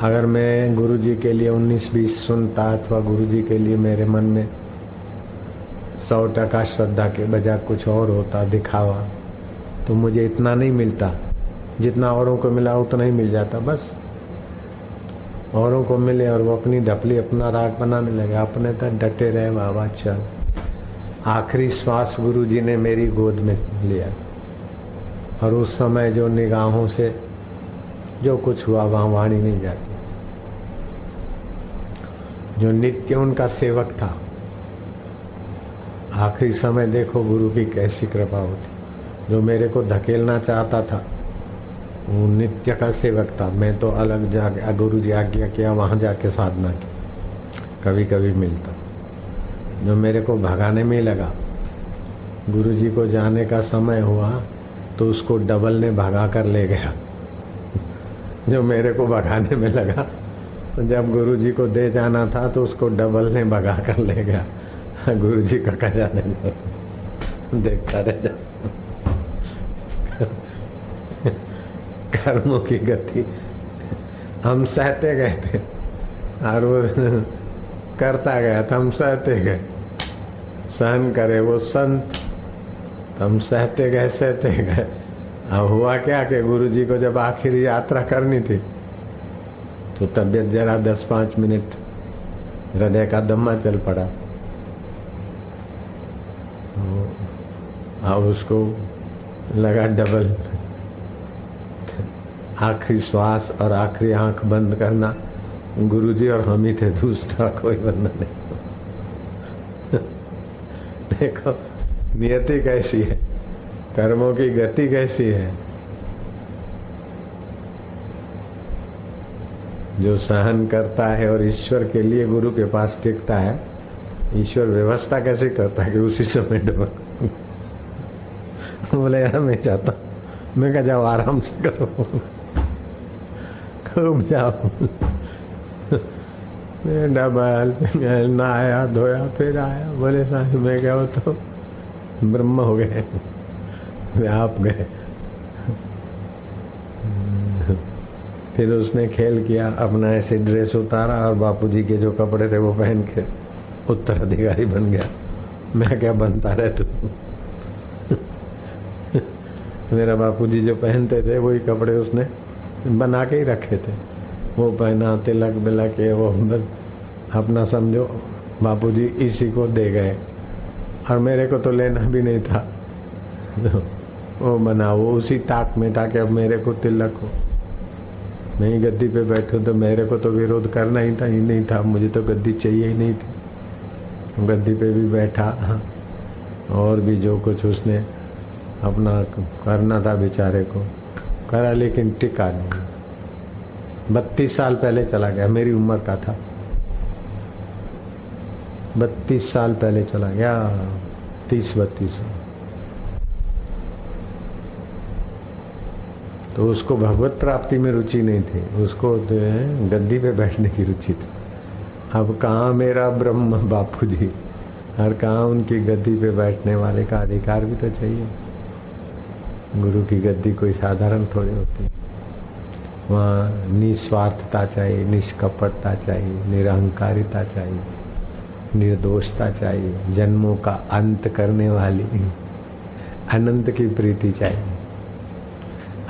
अगर मैं गुरु जी के लिए 19-20 सुनता अथवा गुरु जी के लिए मेरे मन में 100% श्रद्धा के बजाय कुछ और होता दिखावा, तो मुझे इतना नहीं मिलता जितना औरों को मिला, उतना ही मिल जाता। बस औरों को मिले और वो अपनी ढपली अपना राग बनाने लगे, अपने तक डटे रहे, बाबा चल। आखिरी श्वास गुरु जी ने मेरी गोद में लिया और उस समय जो निगाहों से जो कुछ हुआ वहाँ वाणी नहीं जाती। जो नित्य उनका सेवक था, आखिरी समय देखो गुरु की कैसी कृपा होती। जो मेरे को धकेलना चाहता था वो नित्य का सेवक था, मैं तो अलग जाके गुरु जी आज्ञा किया वहाँ जाके साधना की, कभी कभी मिलता। जो मेरे को भगाने में लगा, गुरु जी को जाने का समय हुआ तो उसको डबल ने भगा कर ले गया। जो मेरे को भगाने में लगा, जब गुरु जी को दे जाना था तो उसको डबल ने भगा कर ले गया। गुरु जी का खजाने देखता रह जा। कर्मों की गति हम सहते गए थे और वो करता गया था, हम सहते गए। सहन करे वो संत, हम सहते गए। अब हुआ क्या कि गुरु जी को जब आखिरी यात्रा करनी थी तो तबीयत जरा 10-5 मिनट हृदय का दम्मा चल पड़ा। अब उसको लगा डबल। आखिरी श्वास और आखिरी आंख बंद करना गुरु जी और हम ही थे, दूसरा कोई बंदा नहीं। देखो नियति कैसी है, कर्मों की गति कैसी है। जो सहन करता है और ईश्वर के लिए गुरु के पास टिकता है, ईश्वर व्यवस्था कैसे करता है कि उसी समय डबल। बोले यार मैं चाहता, मैं कहा जाओ आराम से करो, खूब जाओ। मैं डबल नहाया धोया फिर आया। बोले साहब मैं क्या हो तो ब्रह्म हो गए, आप गए। फिर उसने खेल किया, अपना ऐसे ड्रेस उतारा और बापूजी के जो कपड़े थे वो पहन के उत्तराधिकारी बन गया। मैं क्या बनता रहे तू। मेरा बापूजी जो पहनते थे वही कपड़े उसने बना के ही रखे थे, वो पहना, तिलक बिलक के वो अपना समझो बापूजी इसी को दे गए और मेरे को तो लेना भी नहीं था। वो बना, वो उसी ताक में था कि अब मेरे को तिलक हो। नहीं गद्दी पे बैठो तो मेरे को तो विरोध करना ही था, ही नहीं था, मुझे तो गद्दी चाहिए ही नहीं थी। गद्दी पे भी बैठा और भी जो कुछ उसने अपना करना था बेचारे को करा, लेकिन टिका नहीं। 32 साल पहले चला गया, मेरी उम्र का था। 32 साल पहले चला गया, 30-32 साल। तो उसको भगवत प्राप्ति में रुचि नहीं थी, उसको गद्दी पे बैठने की रुचि थी। अब कहाँ मेरा ब्रह्म बापू जी और कहाँ उनकी गद्दी पे बैठने वाले का अधिकार भी तो चाहिए। गुरु की गद्दी कोई साधारण थोड़ी होती, वहाँ निस्वार्थता चाहिए, निष्कपटता चाहिए, निरहंकारिता चाहिए, निर्दोषता चाहिए, जन्मों का अंत करने वाली अनंत की प्रीति चाहिए,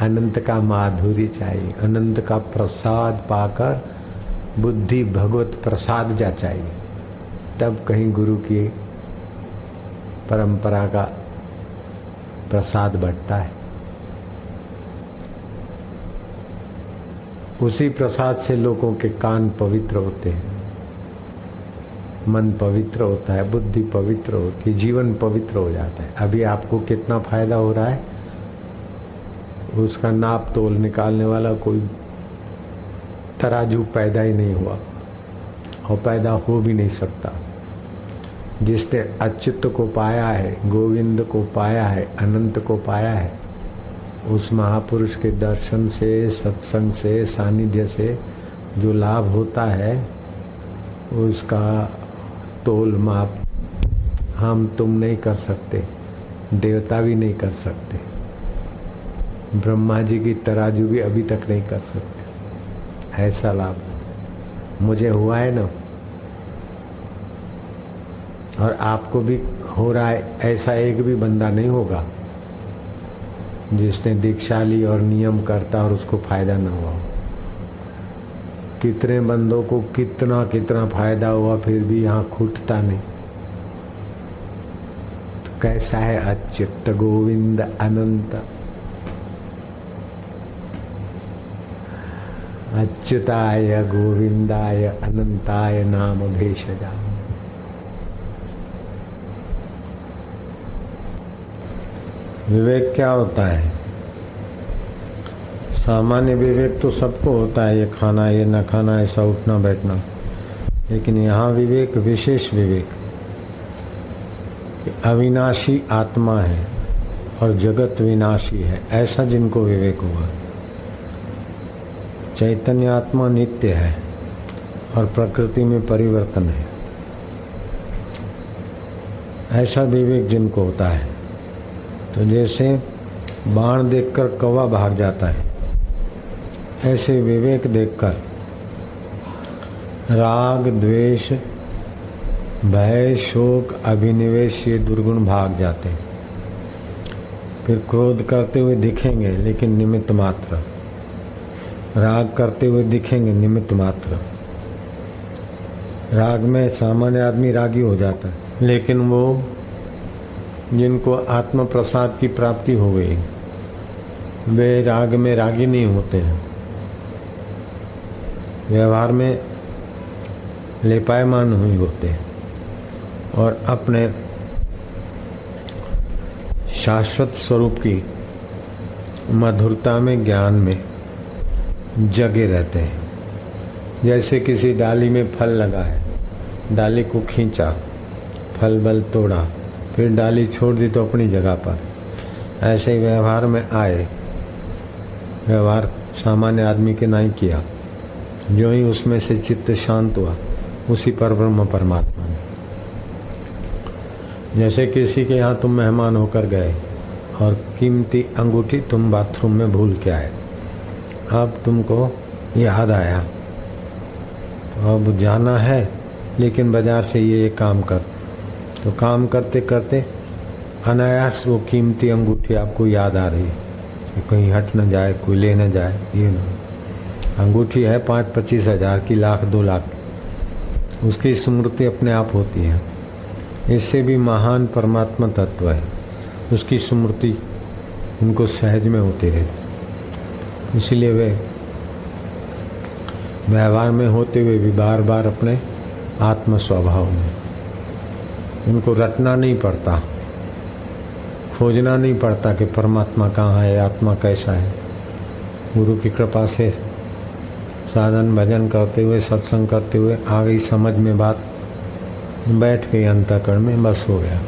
अनंत का माधुर्य चाहिए, अनंत का प्रसाद पाकर बुद्धि भगवत प्रसाद जा चाहिए। तब कहीं गुरु की परंपरा का प्रसाद बढ़ता है। उसी प्रसाद से लोगों के कान पवित्र होते हैं, मन पवित्र होता है, बुद्धि पवित्र होती है, जीवन पवित्र हो जाता है। अभी आपको कितना फायदा हो रहा है उसका नाप तोल निकालने वाला कोई तराजू पैदा ही नहीं हुआ और पैदा हो भी नहीं सकता। जिसने अच्युत को पाया है, गोविंद को पाया है, अनंत को पाया है, उस महापुरुष के दर्शन से, सत्संग से, सानिध्य से जो लाभ होता है उसका तोल माप हम तुम नहीं कर सकते, देवता भी नहीं कर सकते, ब्रह्मा जी की तराजू भी अभी तक नहीं कर सकते। ऐसा लाभ मुझे हुआ है ना, और आपको भी हो रहा है। ऐसा एक भी बंदा नहीं होगा जिसने दीक्षा ली और नियम करता और उसको फायदा न हुआ। कितने बंदों को कितना कितना फायदा हुआ फिर भी यहाँ खूटता नहीं। तो कैसा है अच्युत गोविंद अनंत, अच्युताय गोविंदाय अनंताय नाम भेषजा। विवेक क्या होता है? सामान्य विवेक तो सबको होता है, ये खाना ये न खाना, ऐसा उठना बैठना। लेकिन यहाँ विवेक, विशेष विवेक, अविनाशी आत्मा है और जगत विनाशी है, ऐसा जिनको विवेक हुआ। चैतन्य आत्मा नित्य है और प्रकृति में परिवर्तन है, ऐसा विवेक जिनको होता है। तो जैसे बाण देखकर कौवा भाग जाता है, ऐसे विवेक देखकर राग द्वेष भय शोक अभिनिवेश ये दुर्गुण भाग जाते हैं। फिर क्रोध करते हुए दिखेंगे लेकिन निमित्त मात्र, राग करते हुए दिखेंगे निमित्त मात्र। राग में सामान्य आदमी रागी हो जाता है, लेकिन वो जिनको आत्म प्रसाद की प्राप्ति हो गई वे राग में रागी नहीं होते हैं, व्यवहार में लेपायमान हुए होते हैं और अपने शाश्वत स्वरूप की मधुरता में ज्ञान में जगे रहते हैं। जैसे किसी डाली में फल लगा है, डाली को खींचा, फल बल तोड़ा, फिर डाली छोड़ दी तो अपनी जगह पर। ऐसे ही व्यवहार में आए, व्यवहार सामान्य आदमी के नहीं किया, जो ही उसमें से चित्त शांत हुआ उसी पर ब्रह्म परमात्मा ने। जैसे किसी के यहाँ तुम मेहमान होकर गए और कीमती अंगूठी तुम बाथरूम में भूल के आए, अब तुमको याद आया, अब जाना है लेकिन बाजार से ये काम कर, तो काम करते करते अनायास वो कीमती अंगूठी आपको याद आ रही है कि कहीं हट न जाए, कोई ले न जाए। ये न अंगूठी है 5-25 हज़ार की, लाख 2 लाख, उसकी स्मृति अपने आप होती है। इससे भी महान परमात्मा तत्व है, उसकी स्मृति उनको सहज में होती रहती। इसलिए वे व्यवहार में होते हुए भी बार बार अपने आत्म स्वभाव में, उनको रटना नहीं पड़ता, खोजना नहीं पड़ता कि परमात्मा कहाँ है, आत्मा कैसा है। गुरु की कृपा से साधन भजन करते हुए, सत्संग करते हुए आ गई समझ में बात, बैठ गई अंतःकरण में, बस हो गया।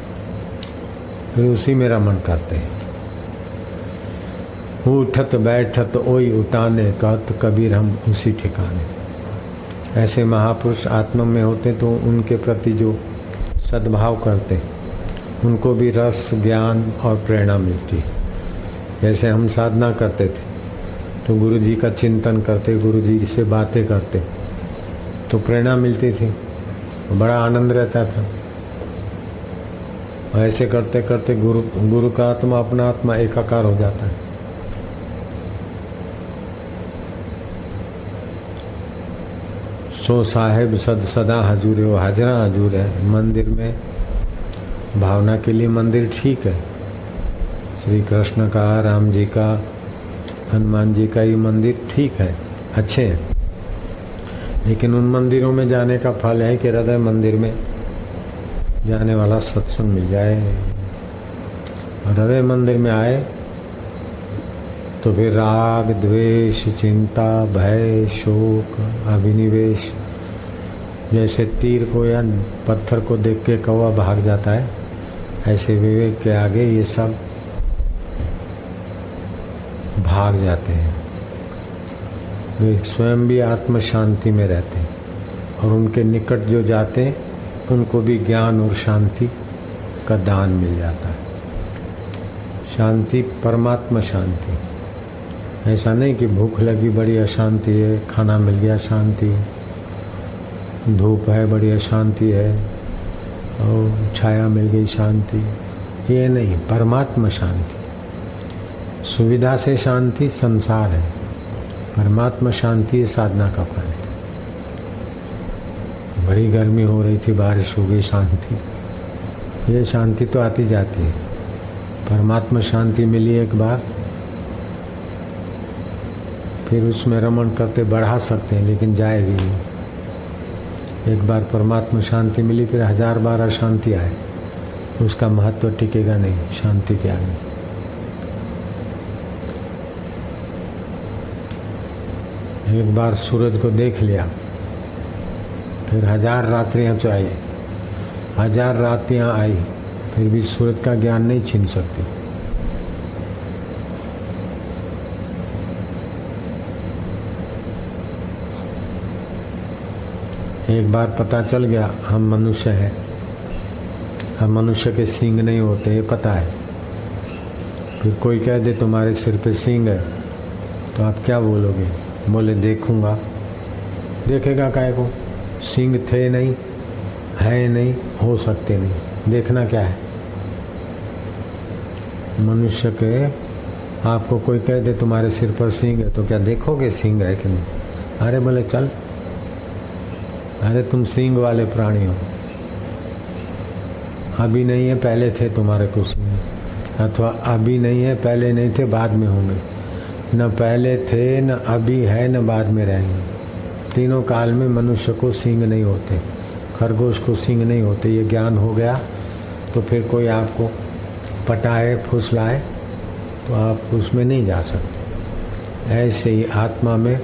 फिर उसी में रमण करते हैं। उठत बैठत ओई उठाने, कहत कबीर हम उसी ठिकाने। ऐसे महापुरुष आत्मा में होते तो उनके प्रति जो सद्भाव करते, उनको भी रस ज्ञान और प्रेरणा मिलती। जैसे हम साधना करते थे तो गुरु जी का चिंतन करते, गुरु जी से बातें करते तो प्रेरणा मिलती थी, बड़ा आनंद रहता था। ऐसे करते करते गुरु का आत्मा अपना आत्मा एकाकार हो जाता है। सो साहेब सदा हजूर है, वो हाजरा हजूर है। मंदिर में भावना के लिए मंदिर ठीक है, श्री कृष्ण का, राम जी का, हनुमान जी का ये मंदिर ठीक है, अच्छे हैं। लेकिन उन मंदिरों में जाने का फल है कि हृदय मंदिर में जाने वाला सत्संग मिल जाए। हृदय मंदिर में आए तो फिर राग द्वेष चिंता भय शोक अभिनिवेश, जैसे तीर को या पत्थर को देख के कौवा भाग जाता है, ऐसे विवेक के आगे ये सब भाग जाते हैं। वे स्वयं भी आत्म शांति में रहते हैं और उनके निकट जो जाते हैं उनको भी ज्ञान और शांति का दान मिल जाता है। शांति परमात्मा शांति, ऐसा नहीं कि भूख लगी बड़ी अशांति है, खाना मिल गया शांति, धूप है बड़ी अशांति है और छाया मिल गई शांति। ये नहीं, परमात्मा शांति। सुविधा से शांति संसार है, परमात्मा शांति है साधना का फल है। बड़ी गर्मी हो रही थी, बारिश हो गई शांति। ये शांति तो आती जाती है। परमात्मा शांति मिली एक बार, फिर उसमें रमण करते बढ़ा सकते हैं, लेकिन जाएगी नहीं। एक बार परमात्मा शांति मिली, फिर 1000 बार अशांति आए, उसका महत्व टिकेगा नहीं शांति के आगे। एक बार सूरज को देख लिया, फिर 1000 रात्रियां चाहिए, 1000 रात्रियां आई, फिर भी सूरज का ज्ञान नहीं छीन सकती। एक बार पता चल गया हम मनुष्य हैं, हम मनुष्य के सींग नहीं होते, ये पता है। फिर कोई कह दे तुम्हारे सिर पे सींग है, तो आप क्या बोलोगे? बोले देखूंगा। देखेगा काहे को? सींग थे नहीं, है नहीं, हो सकते नहीं, देखना क्या है? मनुष्य के आपको कोई कह दे तुम्हारे सिर पर सींग है, तो क्या देखोगे सींग है कि नहीं? अरे बोले चल, अरे तुम सींग वाले प्राणी हो, अभी नहीं है पहले थे तुम्हारे को सींग, अथवा अभी नहीं है पहले नहीं थे बाद में होंगे। न पहले थे, न अभी है, न बाद में रहेंगे। तीनों काल में मनुष्य को सींग नहीं होते, खरगोश को सींग नहीं होते। ये ज्ञान हो गया तो फिर कोई आपको पटाए फुसलाए तो आप उसमें नहीं जा सकते। ऐसे ही आत्मा में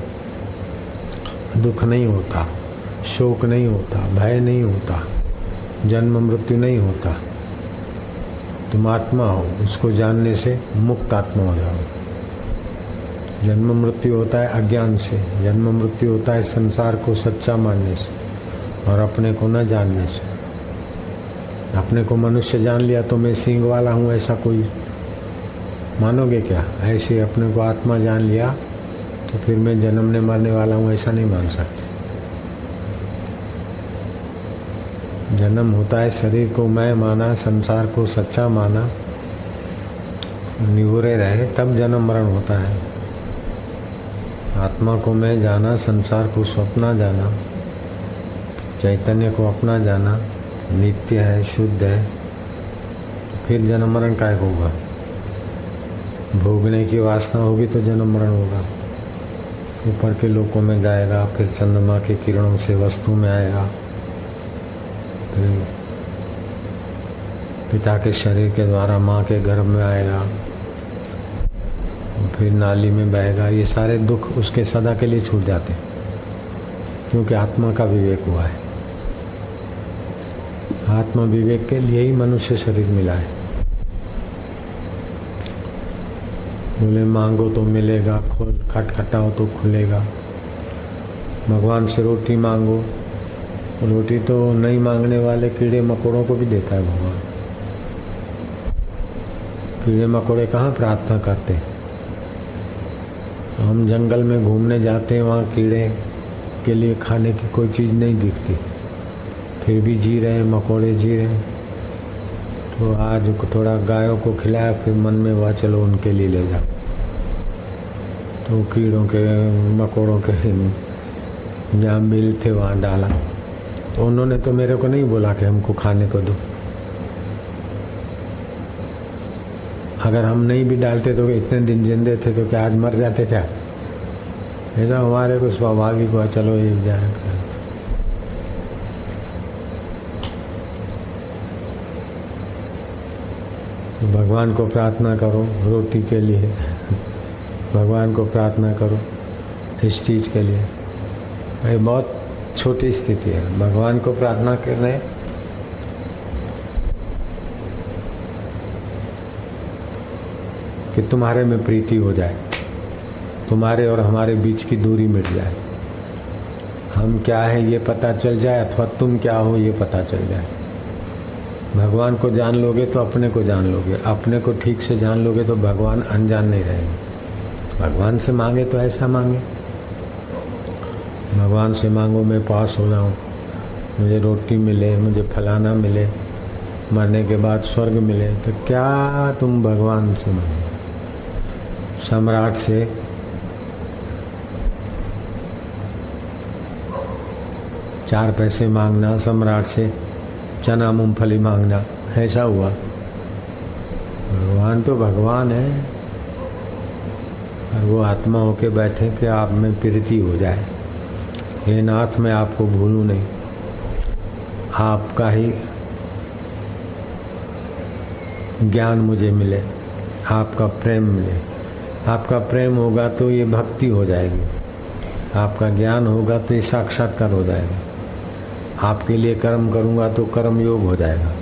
दुख नहीं होता, शोक नहीं होता, भय नहीं होता, जन्म मृत्यु नहीं होता। तुम आत्मा हो, उसको जानने से मुक्त आत्मा हो जाओ। जन्म मृत्यु होता है अज्ञान से, जन्म मृत्यु होता है संसार को सच्चा मानने से और अपने को न जानने से। अपने को मनुष्य जान लिया तो मैं सींग वाला हूँ ऐसा कोई मानोगे क्या? ऐसे अपने को आत्मा जान लिया तो फिर मैं जन्मने मरने वाला हूँ ऐसा नहीं मान सकते। जन्म होता है शरीर को मैं माना, संसार को सच्चा माना, निवरे रहे, तब जन्म मरण होता है। आत्मा को मैं जाना, संसार को स्वप्ना जाना, चैतन्य को अपना जाना, नित्य है, शुद्ध है, फिर जन्म मरण काय होगा? भोगने की वासना होगी तो जन्म मरण होगा। ऊपर के लोकों में जाएगा, फिर चंद्रमा के किरणों से वस्तु में आएगा, फिर पिता के शरीर के द्वारा माँ के गर्भ में आएगा, फिर नाली में बहेगा। ये सारे दुख उसके सदा के लिए छूट जाते हैं, क्योंकि आत्मा का विवेक हुआ है। आत्मा विवेक के लिए ही मनुष्य शरीर मिला है। बोले मांगो तो मिलेगा, खोल खटखटाओ तो खुलेगा। भगवान से रोटी मांगो, रोटी तो नहीं मांगने वाले कीड़े मकोड़ों को भी देता है भगवान। कीड़े मकोड़े कहाँ प्रार्थना करते? हम जंगल में घूमने जाते हैं, वहाँ कीड़े के लिए खाने की कोई चीज़ नहीं दिखती, फिर भी जी रहे हैं, मकोड़े जी रहे हैं। तो आज थोड़ा गायों को खिलाया, फिर मन में हुआ चलो उनके लिए ले जाओ। तो कीड़ों के मकोड़ों के जहाँ मिल थे वहाँ डाला। तो उन्होंने तो मेरे को नहीं बोला कि हमको खाने को दो। अगर हम नहीं भी डालते तो इतने दिन जिंदे थे तो क्या आज मर जाते क्या? ऐसा हमारे को स्वाभाविक हुआ, चलो ये जाएगा। भगवान को प्रार्थना करो रोटी के लिए, भगवान को प्रार्थना करो इस चीज़ के लिए। ये बहुत छोटी स्थिति है। भगवान को प्रार्थना करने कि तुम्हारे में प्रीति हो जाए, तुम्हारे और हमारे बीच की दूरी मिट जाए, हम क्या है ये पता चल जाए, अथवा तुम क्या हो ये पता चल जाए। भगवान को जान लोगे तो अपने को जान लोगे, अपने को ठीक से जान लोगे तो भगवान अनजान नहीं रहेंगे। भगवान से मांगे तो ऐसा मांगे, भगवान से मांगो मैं पास हो जाऊँ, मुझे रोटी मिले, मुझे फलाना मिले, मरने के बाद स्वर्ग मिले। तो क्या तुम भगवान से मांगो? सम्राट से चार पैसे मांगना, सम्राट से चना मूंगफली मांगना, ऐसा हुआ? भगवान तो भगवान है, और वो आत्मा होके बैठे कि आप में प्रीति हो जाए। हे नाथ, मैं आपको भूलूं नहीं, आपका ही ज्ञान मुझे मिले, आपका प्रेम मिले। आपका प्रेम होगा तो ये भक्ति हो जाएगी, आपका ज्ञान होगा तो ये साक्षात्कार हो जाएगा। आपके लिए कर्म करूँगा तो कर्म योग हो जाएगा।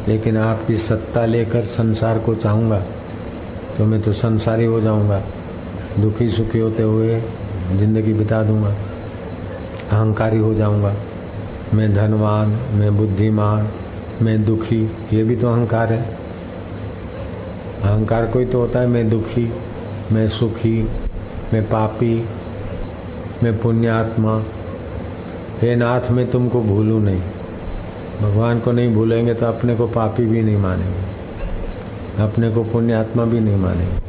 लेकिन आपकी सत्ता लेकर संसार को चाहूँगा तो मैं तो संसारी हो जाऊँगा, दुखी सुखी होते हुए जिंदगी बिता दूँगा, अहंकारी हो जाऊँगा। मैं धनवान, मैं बुद्धिमान, मैं दुखी, ये भी तो अहंकार है। अहंकार कोई तो होता है मैं दुखी, मैं सुखी, मैं पापी, मैं पुण्यात्मा। हे नाथ, मैं तुमको भूलूं नहीं। भगवान को नहीं भूलेंगे तो अपने को पापी भी नहीं मानेंगे, अपने को पुण्यात्मा भी नहीं मानेंगे।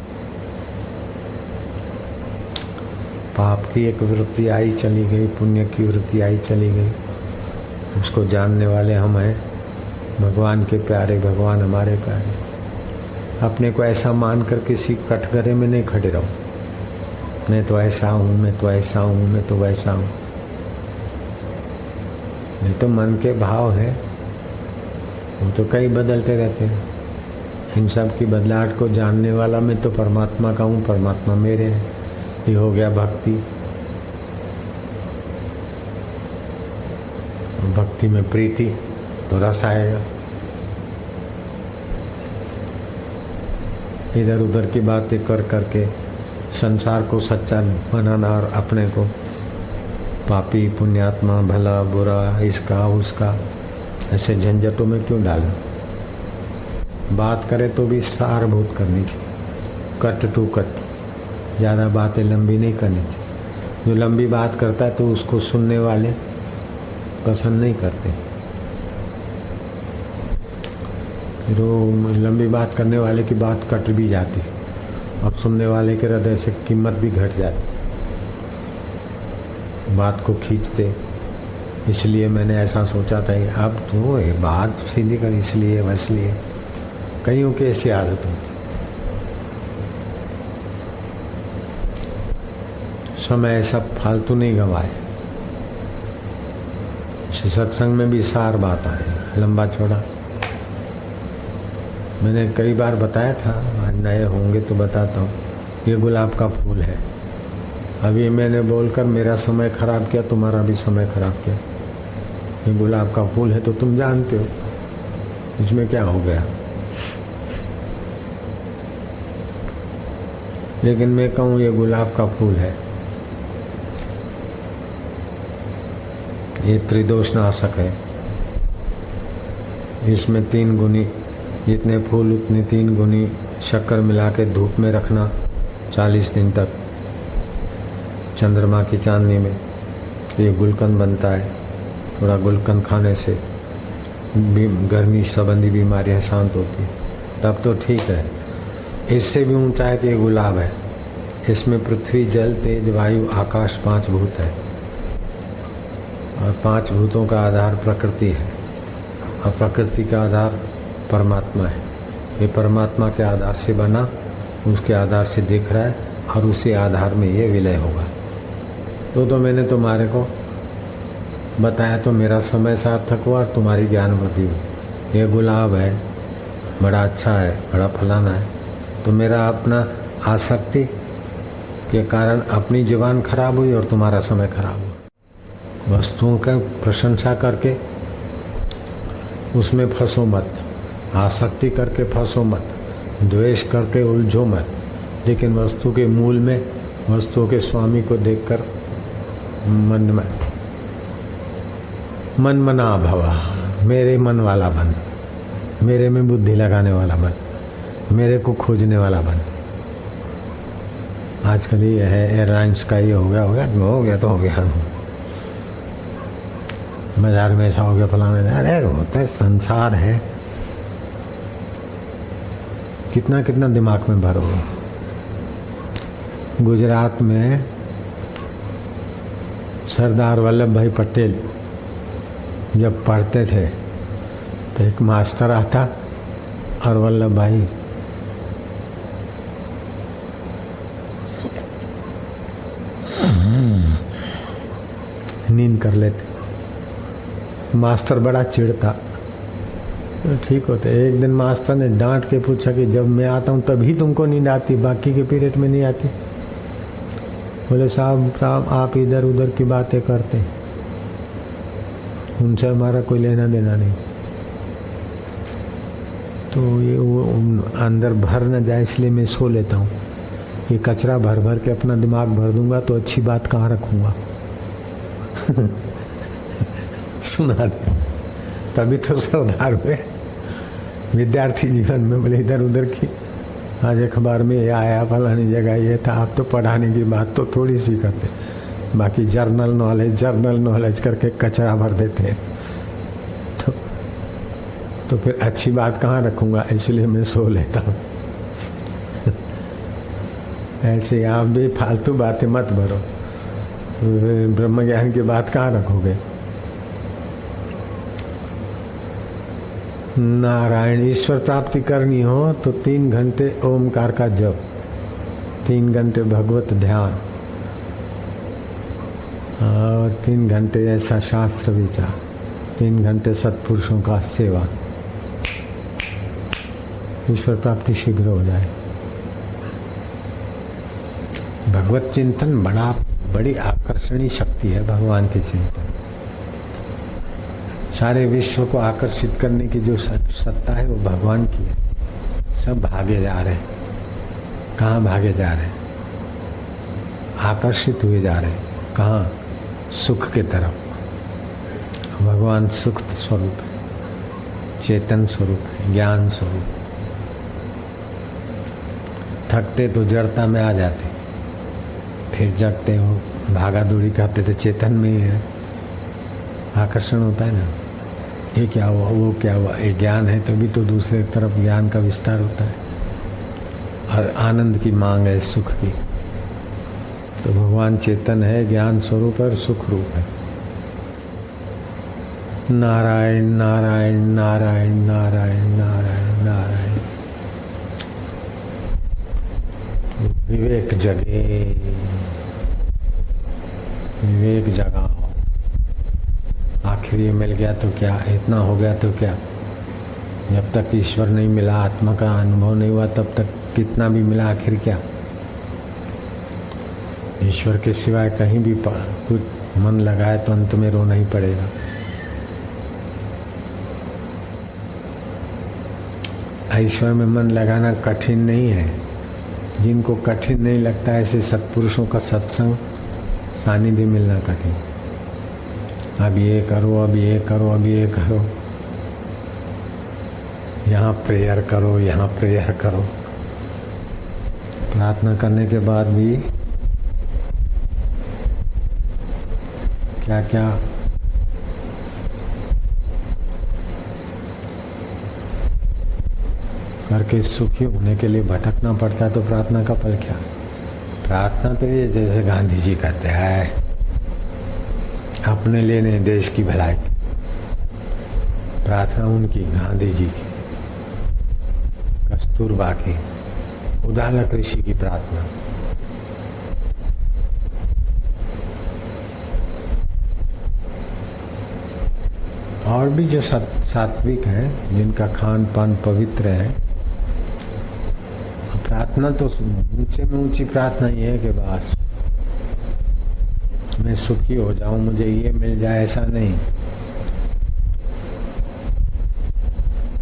पाप की एक वृत्ति आई चली गई, पुण्य की वृत्ति आई चली गई, उसको जानने वाले हम हैं। भगवान के प्यारे, भगवान हमारे प्यारे। अपने को ऐसा मानकर किसी कटघरे में नहीं खड़े रहो, मैं तो ऐसा हूँ, मैं तो ऐसा हूँ, मैं तो वैसा हूँ। ये तो मन के भाव है, वो तो कई बदलते रहते हैं। इन सब की बदलाहट को जानने वाला मैं तो परमात्मा का हूँ, परमात्मा मेरे है। ये हो गया भक्ति। भक्ति में प्रीति तो रस आएगा। इधर उधर की बातें कर करके संसार को सच्चा बनाना और अपने को पापी पुण्यात्मा, भला बुरा, इसका उसका, ऐसे झंझटों में क्यों डालना? बात करे तो भी सारभूत करनी चाहिए, कट टू कट। ज़्यादा बातें लंबी नहीं करनी चाहिए। जो लंबी बात करता है तो उसको सुनने वाले पसंद नहीं करते। फिर वो लंबी बात करने वाले की बात कट भी जाती और सुनने वाले के हृदय से कीमत भी घट जाती, बात को खींचते। इसलिए मैंने ऐसा सोचा था, अब तो ये बात सीधी कर, इसलिए वैसलिए। कईयों की ऐसी आदत होती। समय सब फालतू नहीं गवाए। सत्संग में भी सार बात आए, लंबा छोड़ा। मैंने कई बार बताया था, आज नए होंगे तो बताता हूँ। ये गुलाब का फूल है। अभी मैंने बोलकर मेरा समय खराब किया, तुम्हारा भी समय खराब किया। ये गुलाब का फूल है तो तुम जानते हो, इसमें क्या हो गया। लेकिन मैं कहूँ ये गुलाब का फूल है, ये त्रिदोष नाशक है। इसमें 3 गुनी, जितने फूल उतनी 3 गुनी शक्कर मिला के धूप में रखना 40 दिन तक, चंद्रमा की चांदनी में, तो ये गुलकंद बनता है। थोड़ा गुलकंद खाने से गर्मी संबंधी बीमारियां शांत होती हैं, तब तो ठीक है। इससे भी ऊंचा है तो ये गुलाब है। इसमें पृथ्वी, जल, तेज, वायु, आकाश 5 भूत है, और 5 भूतों का आधार प्रकृति है, और प्रकृति का आधार परमात्मा है। ये परमात्मा के आधार से बना, उसके आधार से दिख रहा है, और उसी आधार में ये विलय होगा। तो मैंने तुम्हारे को बताया तो मेरा समय सार्थक हुआ और तुम्हारी ज्ञान वृद्धि हुई। ये गुलाब है, बड़ा अच्छा है, बड़ा फलाना है, तो मेरा अपना आसक्ति के कारण अपनी जीवन खराब हुई और तुम्हारा समय खराब हुआ। वस्तुओं का प्रशंसा करके उसमें फंसो मत, आसक्ति करके फंसो मत, द्वेष करके उलझो मत। लेकिन वस्तु के मूल में, वस्तुओं के स्वामी को देखकर मन मना भवा, मेरे मन वाला बन, मेरे में बुद्धि लगाने वाला बन, मेरे को खोजने वाला बन। आजकल ये है एयरलाइंस का, ये हो गया तो हो गया, बाजार में ऐसा हो गया फलाने, अरे होता है, संसार है, कितना कितना दिमाग में भरोगे। गुजरात में सरदार वल्लभ भाई पटेल जब पढ़ते थे तो एक मास्टर आता और वल्लभ भाई नींद कर लेते। मास्टर बड़ा चिढ़ता, ठीक होते। एक दिन मास्टर ने डांट के पूछा कि जब मैं आता हूँ तभी तुमको नींद आती, बाकी के पीरियड में नहीं आती? बोले साहब आप इधर उधर की बातें करते हैं, उनसे हमारा कोई लेना देना नहीं। तो ये वो अंदर भर न जाए इसलिए मैं सो लेता हूँ। ये कचरा भर भर के अपना दिमाग भर दूंगा तो अच्छी बात कहाँ रखूँगा। सुना दे, तभी तो सरदार हुए विद्यार्थी जीवन में। बोले इधर उधर की, आज अखबार में ये आया, फलानी जगह ये था। आप तो पढ़ाने की बात तो थोड़ी सी करते, बाकी जर्नल नॉलेज करके कचरा भर देते हैं। तो फिर अच्छी बात कहाँ रखूँगा, इसलिए मैं सो लेता हूँ। ऐसे आप भी फालतू बातें मत भरो, ब्रह्म ज्ञान की बात कहाँ रखोगे। नारायण, ईश्वर प्राप्ति करनी हो तो 3 घंटे ओमकार का जप, 3 घंटे भगवत ध्यान और 3 घंटे ऐसा शास्त्र विचार, 3 घंटे सत्पुरुषों का सेवा, ईश्वर प्राप्ति शीघ्र हो जाए। भगवत चिंतन बड़ी आकर्षणीय शक्ति है। भगवान के चिंतन सारे विश्व को आकर्षित करने की जो सत्ता है वो भगवान की है। सब भागे जा रहे हैं, कहाँ भागे जा रहे हैं? आकर्षित हुए जा रहे हैं, कहाँ? सुख के तरफ। भगवान सुख स्वरूप है, चेतन स्वरूप है, ज्ञान स्वरूप। थकते तो जड़ता में आ जाते, फिर जगते हो, भागा दौड़ी करते तो चेतन में ही है। आकर्षण होता है ना, ये क्या हुआ, वो क्या हुआ, ये ज्ञान है तभी तो दूसरे तरफ ज्ञान का विस्तार होता है और आनंद की मांग है, सुख की। तो भगवान चेतन है, ज्ञान स्वरूप और सुख रूप है। नारायण नारायण नारायण नारायण नारायण नारायण। विवेक जगे, विवेक जगा। आखिर ये मिल गया तो क्या, इतना हो गया तो क्या? जब तक ईश्वर नहीं मिला, आत्मा का अनुभव नहीं हुआ, तब तक कितना भी मिला आखिर क्या? ईश्वर के सिवाय कहीं भी कुछ मन लगाए तो अंत में रोना ही पड़ेगा। ईश्वर में मन लगाना कठिन नहीं है। जिनको कठिन नहीं लगता, ऐसे सत्पुरुषों का सत्संग सानिध्य मिलना कठिन। अब ये करो, अब ये करो, अब ये करो, यहाँ प्रेयर करो, यहाँ प्रेयर करो। प्रार्थना करने के बाद भी क्या क्या करके सुखी होने के लिए भटकना पड़ता है, तो प्रार्थना का फल क्या? प्रार्थना तो ये जैसे गांधी जी कहते हैं, अपने लिए नहीं, देश की भलाई की। प्रार्थना उनकी, गांधी जी की, कस्तूरबा की, उदालक ऋषि की प्रार्थना। और भी जो सात्विक हैं, जिनका खान पान पवित्र है, प्रार्थना तो ऊंचे में ऊंची प्रार्थना ये है कि बस मैं सुखी हो जाऊं, मुझे ये मिल जाए, ऐसा नहीं।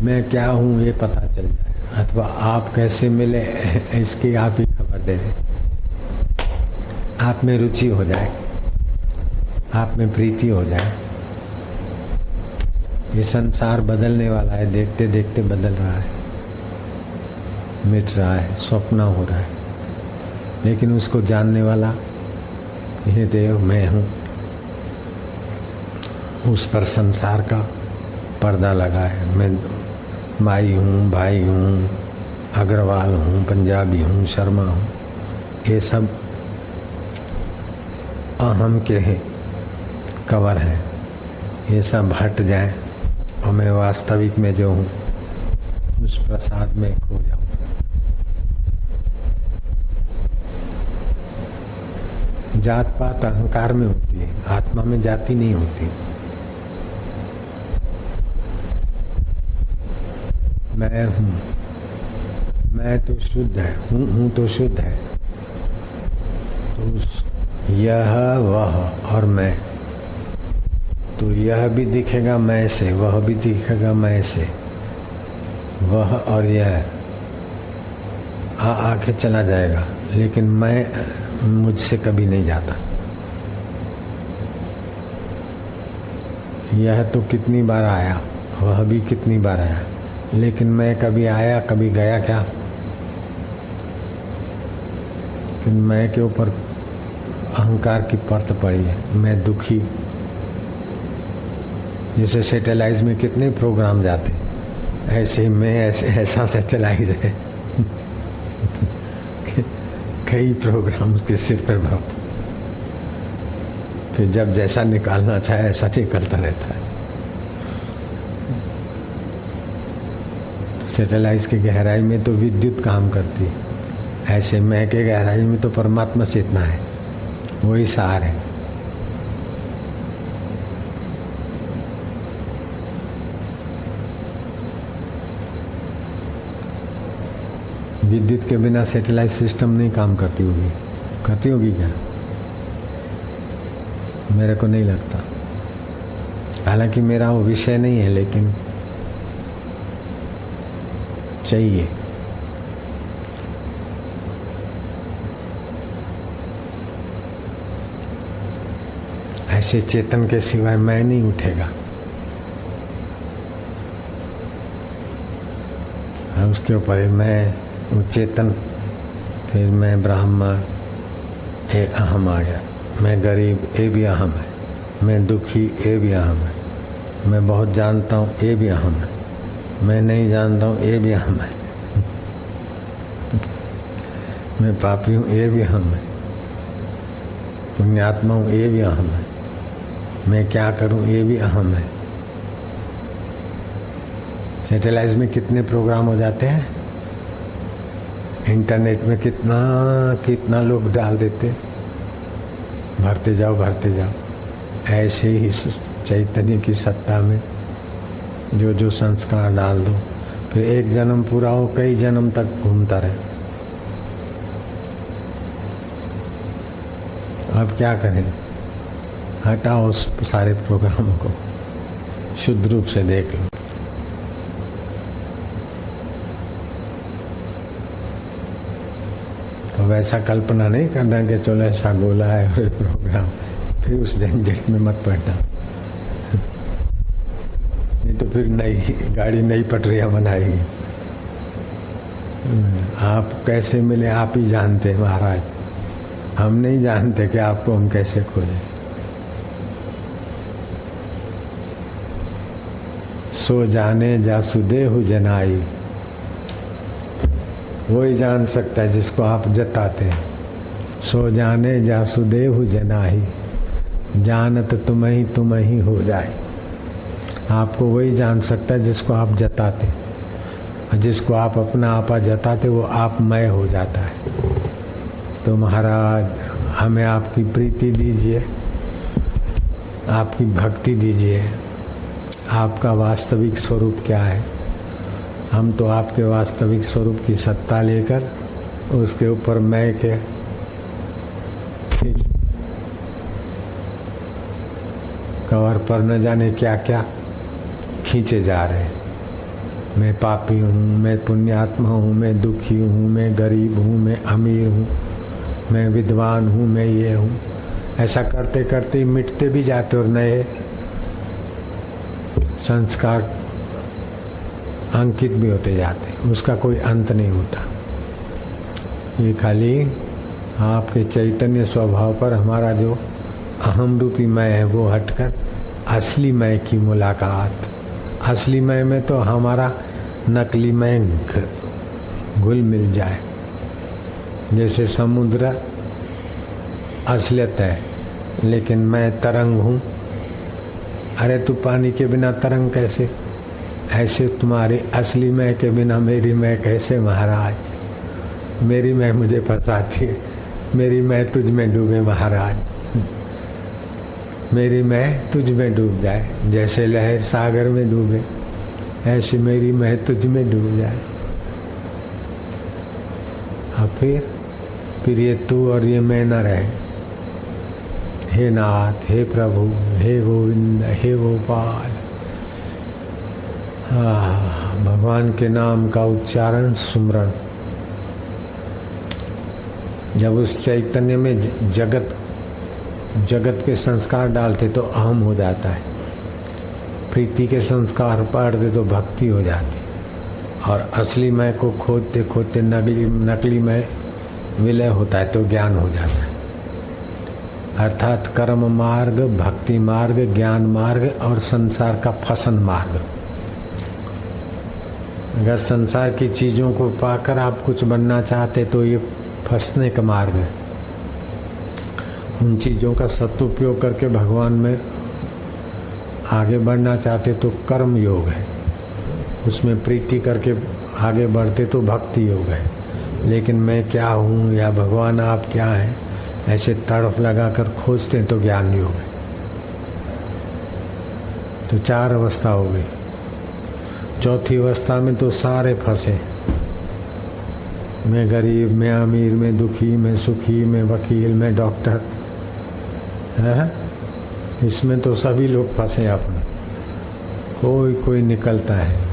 मैं क्या हूं ये पता चल जाए, अथवा आप कैसे मिले इसकी आप ही खबर दे दें। आप में रुचि हो जाए, आप में प्रीति हो जाए। ये संसार बदलने वाला है, देखते देखते बदल रहा है, मिट रहा है, स्वप्न हो रहा है। लेकिन उसको जानने वाला ये देव मैं हूँ, उस पर संसार का पर्दा लगा है। मैं माई हूँ, भाई हूँ, अग्रवाल हूँ, पंजाबी हूँ, शर्मा हूँ, ये सब अहम के हैं, कवर हैं। ये सब हट जाए और मैं वास्तविक में जो हूँ उस प्रसाद में खो जाऊँ। जात पात अहंकार में होती है, आत्मा में जाति नहीं होती। मैं हूँ, मैं तो शुद्ध है, हूँ तो शुद्ध है। तो यह वह और मैं, तो यह भी दिखेगा मैं से, वह भी दिखेगा मैं से। वह और यह आके चला जाएगा, लेकिन मैं मुझसे कभी नहीं जाता। यह तो कितनी बार आया, वह भी कितनी बार आया, लेकिन मैं कभी आया कभी गया क्या? कि मैं के ऊपर अहंकार की परत पड़ी है, मैं दुखी। जैसे सैटेलाइट में कितने प्रोग्राम जाते, ऐसे ही मैं ऐसा सैटेलाइट है कई प्रोग्राम उसके सिर पर भरते, फिर जब जैसा निकालना चाहे ऐसा निकलता रहता है। सैटेलाइट की गहराई में तो विद्युत काम करती है, ऐसे मैं के गहराई में तो परमात्मा चेतना है, वही सार है। विद्युत के बिना सैटेलाइट सिस्टम नहीं काम करती होगी, करती होगी क्या? मेरे को नहीं लगता। हालांकि मेरा वो विषय नहीं है, लेकिन चाहिए। ऐसे चेतन के सिवाय मैं नहीं उठेगा। उसके ऊपर मैं चेतन, फिर मैं ब्राह्मण, ये अहम आ गया। मैं गरीब, ये भी अहम है। मैं दुखी, ये भी अहम है। मैं बहुत जानता हूँ, ये भी अहम है। मैं नहीं जानता हूँ, ये भी अहम है। मैं पापी हूँ, ये भी अहम है। पुण्यात्मा हूँ, ये भी अहम है। मैं क्या करूँ, ये भी अहम है। सैटेलाइट में कितने प्रोग्राम हो जाते हैं, इंटरनेट में कितना लोग डाल देते, भरते जाओ भरते जाओ। ऐसे ही चैतन्य की सत्ता में जो संस्कार डाल दो, फिर एक जन्म पूरा हो, कई जन्म तक घूमता रहे। अब क्या करें? हटाओ उस सारे प्रोग्रामों को, शुद्ध रूप से देख लो। तो वैसा कल्पना नहीं करना कि चलो ऐसा गोला है और प्रोग्राम, फिर उस झंझट में मत पड़ना। नहीं तो फिर नई गाड़ी नई पटरियां बनाएगी। आप कैसे मिले आप ही जानते हैं महाराज, हम नहीं जानते कि आपको हम कैसे खोजें। सो जाने जासुदेहु जनाई, वही जान सकता है जिसको आप जताते हैं। सो जाने जासुदेहु जनाई, जानत तुम ही हो जाए। आपको वही जान सकता है जिसको आप जताते, और जिसको आप अपना आपा जताते वो आपमय हो जाता है। तो महाराज हमें आपकी प्रीति दीजिए, आपकी भक्ति दीजिए। आपका वास्तविक स्वरूप क्या है? हम तो आपके वास्तविक स्वरूप की सत्ता लेकर उसके ऊपर मैं के कवर पर न जाने क्या क्या खींचे जा रहे हैं। मैं पापी हूँ, मैं पुण्यात्मा हूँ, मैं दुखी हूँ, मैं गरीब हूँ, मैं अमीर हूँ, मैं विद्वान हूँ, मैं ये हूँ। ऐसा करते करते मिटते भी जाते और नए संस्कार अंकित भी होते जाते, उसका कोई अंत नहीं होता। ये खाली आपके चैतन्य स्वभाव पर हमारा जो अहम रूपी मैं है वो हटकर असली मैं की मुलाकात। असली मैं में तो हमारा नकली मैं घुल मिल जाए। जैसे समुद्र असलियत है लेकिन मैं तरंग हूँ। अरे तू पानी के बिना तरंग कैसे? ऐसे तुम्हारी असली मैं के बिना मेरी मैं कैसे महाराज? मेरी मैं मुझे फंसाती है, मेरी मैं तुझ में डूबे महाराज। मेरी मैं तुझ में डूब जाए, जैसे लहर सागर में डूबे ऐसे मेरी मैं तुझ में डूब जाए। अब फिर ये तू और ये मैं न रहे। हे नाथ, हे प्रभु, हे गोविंद, हे गोपाल। भगवान के नाम का उच्चारण, सुमरण। जब उस चैतन्य में जगत के संस्कार डालते तो अहम हो जाता है, प्रीति के संस्कार पढ़ते तो भक्ति हो जाती, और असली मैं को खोदते खोदते नकली मैं विलय होता है तो ज्ञान हो जाता है। अर्थात कर्म मार्ग, भक्ति मार्ग, ज्ञान मार्ग और संसार का फसन मार्ग। अगर संसार की चीज़ों को पाकर आप कुछ बनना चाहते तो ये फंसने का मार्ग है। उन चीज़ों का सदुपयोग करके भगवान में आगे बढ़ना चाहते तो कर्म योग है, उसमें प्रीति करके आगे बढ़ते तो भक्ति योग है। लेकिन मैं क्या हूँ या भगवान आप क्या हैं ऐसे तड़फ लगाकर खोजते तो ज्ञान योग है। तो 4 अवस्था हो गई। चौथी अवस्था में तो सारे फंसे। मैं गरीब, मैं अमीर, मैं दुखी, मैं सुखी, मैं वकील, मैं डॉक्टर है। इसमें तो सभी लोग फंसे अपने, कोई निकलता है।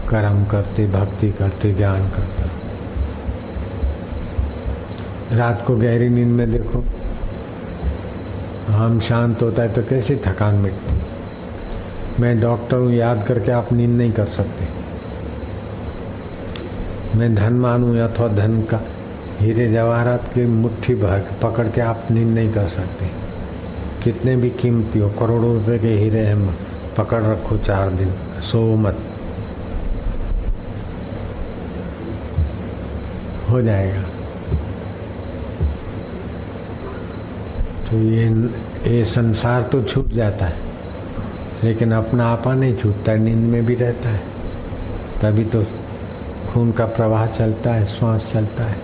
कर्म करते, भक्ति करते, ज्ञान करते। रात को गहरी नींद में देखो, हम शांत होता है तो कैसी थकान मिटती। मैं डॉक्टर हूँ, याद करके आप नींद नहीं कर सकते। मैं धनवान हूँ अथवा धन का हीरे जवाहरात की मुट्ठी भर पकड़ के आप नींद नहीं कर सकते। कितने भी कीमती हो, करोड़ों रुपए के हीरे हैं, पकड़ रखो 4 दिन, सो मत, हो जाएगा। तो ये संसार तो छूट जाता है लेकिन अपना आपा नहीं छूटता है, नींद में भी रहता है। तभी तो खून का प्रवाह चलता है, श्वास चलता है।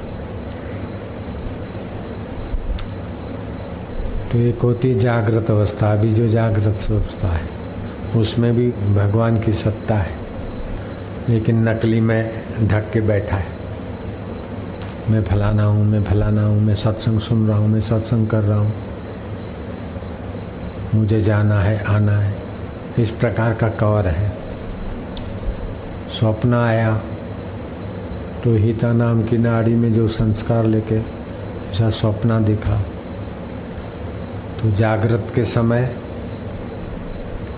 तो एक होती जागृत अवस्था। अभी जो जागृत अवस्था है उसमें भी भगवान की सत्ता है, लेकिन नकली में ढक के बैठा है। मैं फलाना हूँ, मैं फलाना हूँ, मैं सत्संग सुन रहा हूँ, मैं सत्संग कर रहा हूँ, मुझे जाना है, आना है। इस प्रकार का कवर है। स्वप्न आया तो हिता नाम की नाड़ी में जो संस्कार लेके ऐसा स्वप्न दिखा, तो जागृत के समय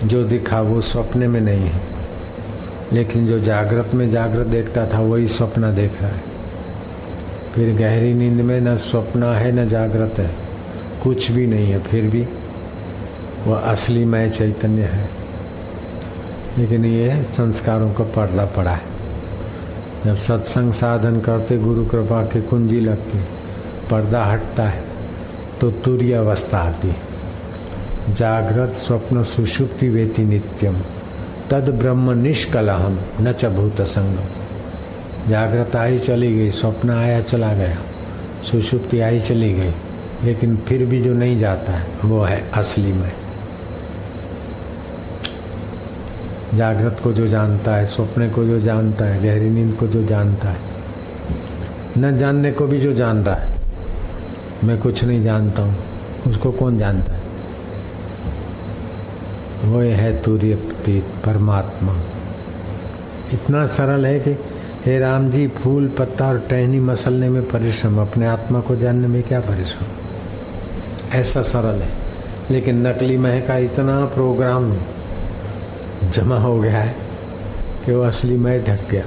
जो दिखा वो स्वप्न में नहीं है, लेकिन जो जागृत में जागृत देखता था वही स्वप्न देख रहा है। फिर गहरी नींद में न स्वप्न है न जागृत है, कुछ भी नहीं है, फिर भी वह असली मैं चैतन्य है। लेकिन ये संस्कारों का पर्दा पड़ा है। जब सत्संग साधन करते, गुरु कृपा की कुंजी लगती, पर्दा हटता है तो तुरीय अवस्था आती है। जागृत स्वप्न सुषुप्ति वेति नित्यम तद ब्रह्म निष्कलहम न च भूत संगम। जागृत आई चली गई, स्वप्न आया चला गया, सुषुप्ति आई चली गई, लेकिन फिर भी जो नहीं जाता है वो है असली में। जागृत को जो जानता है, स्वप्न को जो जानता है, गहरी नींद को जो जानता है, न जानने को भी जो जान रहा है, मैं कुछ नहीं जानता हूँ, उसको कौन जानता है? वो है तुरीय प्रतीत परमात्मा। इतना सरल है कि हे राम जी, फूल पत्ता और टहनी मसलने में परिश्रम, अपने आत्मा को जानने में क्या परिश्रम? ऐसा सरल है। लेकिन नकली मैं का इतना प्रोग्राम जमा हो गया है कि वो असली मैं ढक गया।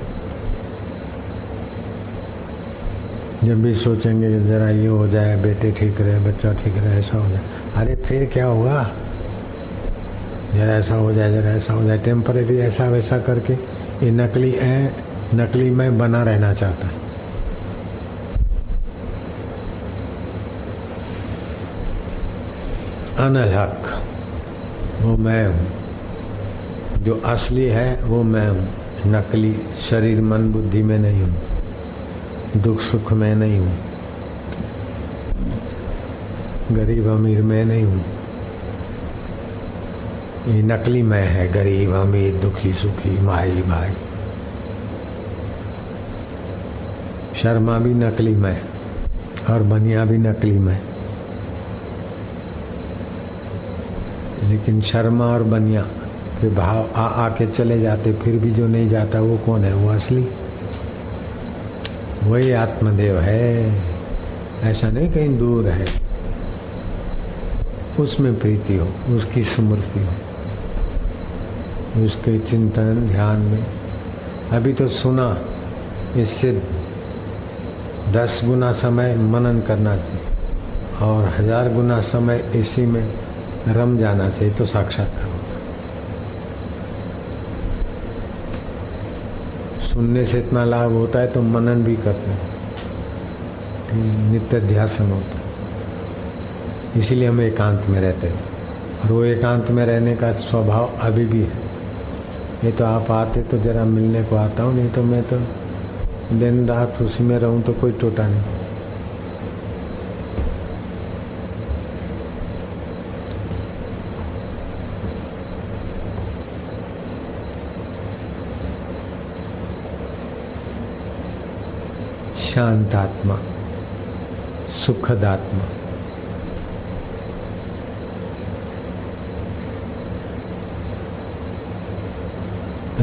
जब भी सोचेंगे कि जरा ये हो जाए, बेटे ठीक रहे, बच्चा ठीक रहे, ऐसा हो जाए, अरे फिर क्या हुआ, जरा ऐसा हो जाए, जरा ऐसा हो जाए, टेम्परेरी ऐसा वैसा करके ये नकली मैं बना रहना चाहता है। अनल हक वो मैं हूँ, जो असली है वो मैं हूँ। नकली शरीर मन बुद्धि में नहीं हूँ, दुख सुख में नहीं हूँ, गरीब अमीर में नहीं हूँ। ये नकली मैं है, गरीब अमीर दुखी सुखी माई भाई। शर्मा भी नकली मैं और बनिया भी नकली मैं। लेकिन शर्मा और बनिया के भाव आके चले जाते, फिर भी जो नहीं जाता वो कौन है? वो असली, वही आत्मदेव है। ऐसा नहीं कहीं दूर है, उसमें प्रीति हो, उसकी स्मृति हो, उसके चिंतन ध्यान में। अभी तो सुना, इससे 10 गुना समय मनन करना चाहिए और 1000 गुना समय इसी में रम जाना चाहिए, तो साक्षात्कार होता है। सुनने से इतना लाभ होता है तो मनन भी करते हैं, नित्य ध्यासन होता है। इसीलिए हम एकांत में रहते हैं और वो एकांत में रहने का स्वभाव अभी भी है। ये तो आप आते तो जरा मिलने को आता हूँ, नहीं तो मैं तो दिन रात उसी में रहूँ तो कोई टोटा नहीं। शांत आत्मा, सुखद आत्मा।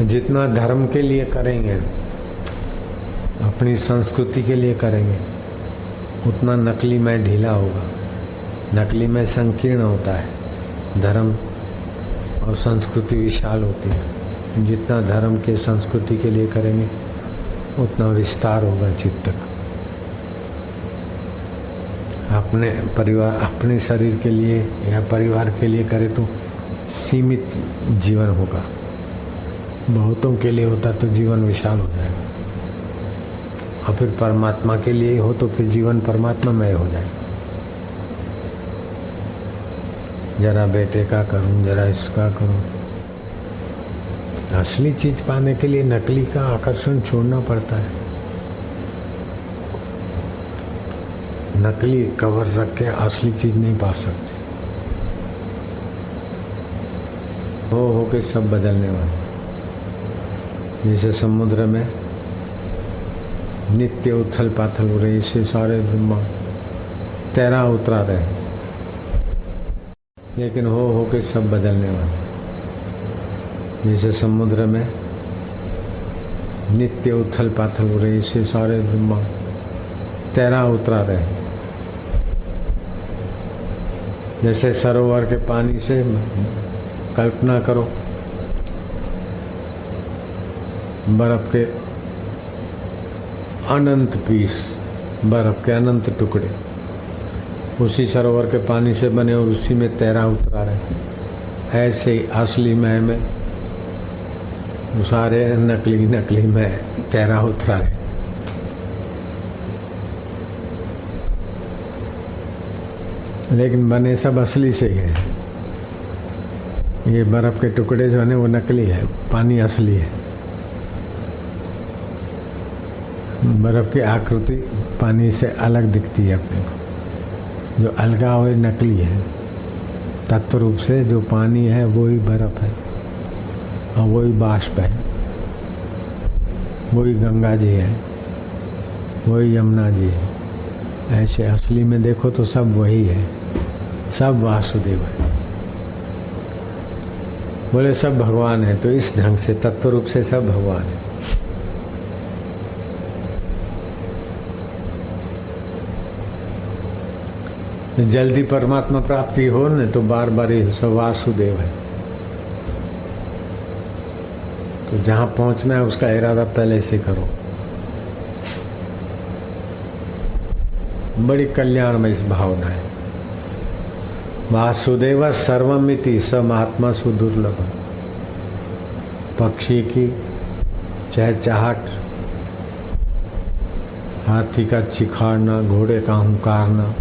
जितना धर्म के लिए करेंगे, अपनी संस्कृति के लिए करेंगे, उतना नकली में ढीला होगा। नकली में संकीर्ण होता है, धर्म और संस्कृति विशाल होती है। जितना धर्म के संस्कृति के लिए करेंगे उतना विस्तार होगा चित्त का। अपने परिवार, अपने शरीर के लिए या परिवार के लिए करे तो सीमित जीवन होगा, बहुतों के लिए होता तो जीवन विशाल हो जाएगा। और फिर परमात्मा के लिए हो तो फिर जीवन परमात्मामय हो जाएगा। जरा बेटे का करूं, जरा इसका करूं। असली चीज पाने के लिए नकली का आकर्षण छोड़ना पड़ता है। नकली कवर रख के असली चीज नहीं पा सकते। हो के सब बदलने वाले। जैसे समुद्र में नित्य उथल पाथल हो रही, इससे सारे ब्रह्मा तैरा उतरा रहे, लेकिन हो के सब बदलने वाले। जैसे समुद्र में नित्य उथल पाथल हो रही, इससे सारे ब्रह्मा तैरा उतरा रहे। जैसे सरोवर के पानी से कल्पना करो, बर्फ के अनंत पीस, बर्फ के अनंत टुकड़े उसी सरोवर के पानी से बने और उसी में तैरा उतरा रहे। ऐसे ही असली मैं में सारे नकली में तैरा उतरा रहे। लेकिन बने सब असली से ही है। ये बर्फ के टुकड़े जो है वो नकली है, पानी असली है। बर्फ की आकृति पानी से अलग दिखती है अपने को। जो अलगा हुए नकली है। तत्व रूप से जो पानी है वही बर्फ है और वही बाष्प है, वही गंगा जी है, वही यमुना जी है। ऐसे असली में देखो तो सब वही है, सब वासुदेव है। बोले सब भगवान है, तो इस ढंग से तत्व रूप से सब भगवान है। जल्दी परमात्मा प्राप्ति हो न तो बार बार ही सब वासुदेव है। तो जहाँ पहुँचना है उसका इरादा पहले से करो। बड़ी कल्याणमय भावना है। वासुदेव सर्वमिति समात्मा सुदुर्लभ। पक्षी की चहचहाट, हाथी का चिखाड़ना, घोड़े का हुंकारना,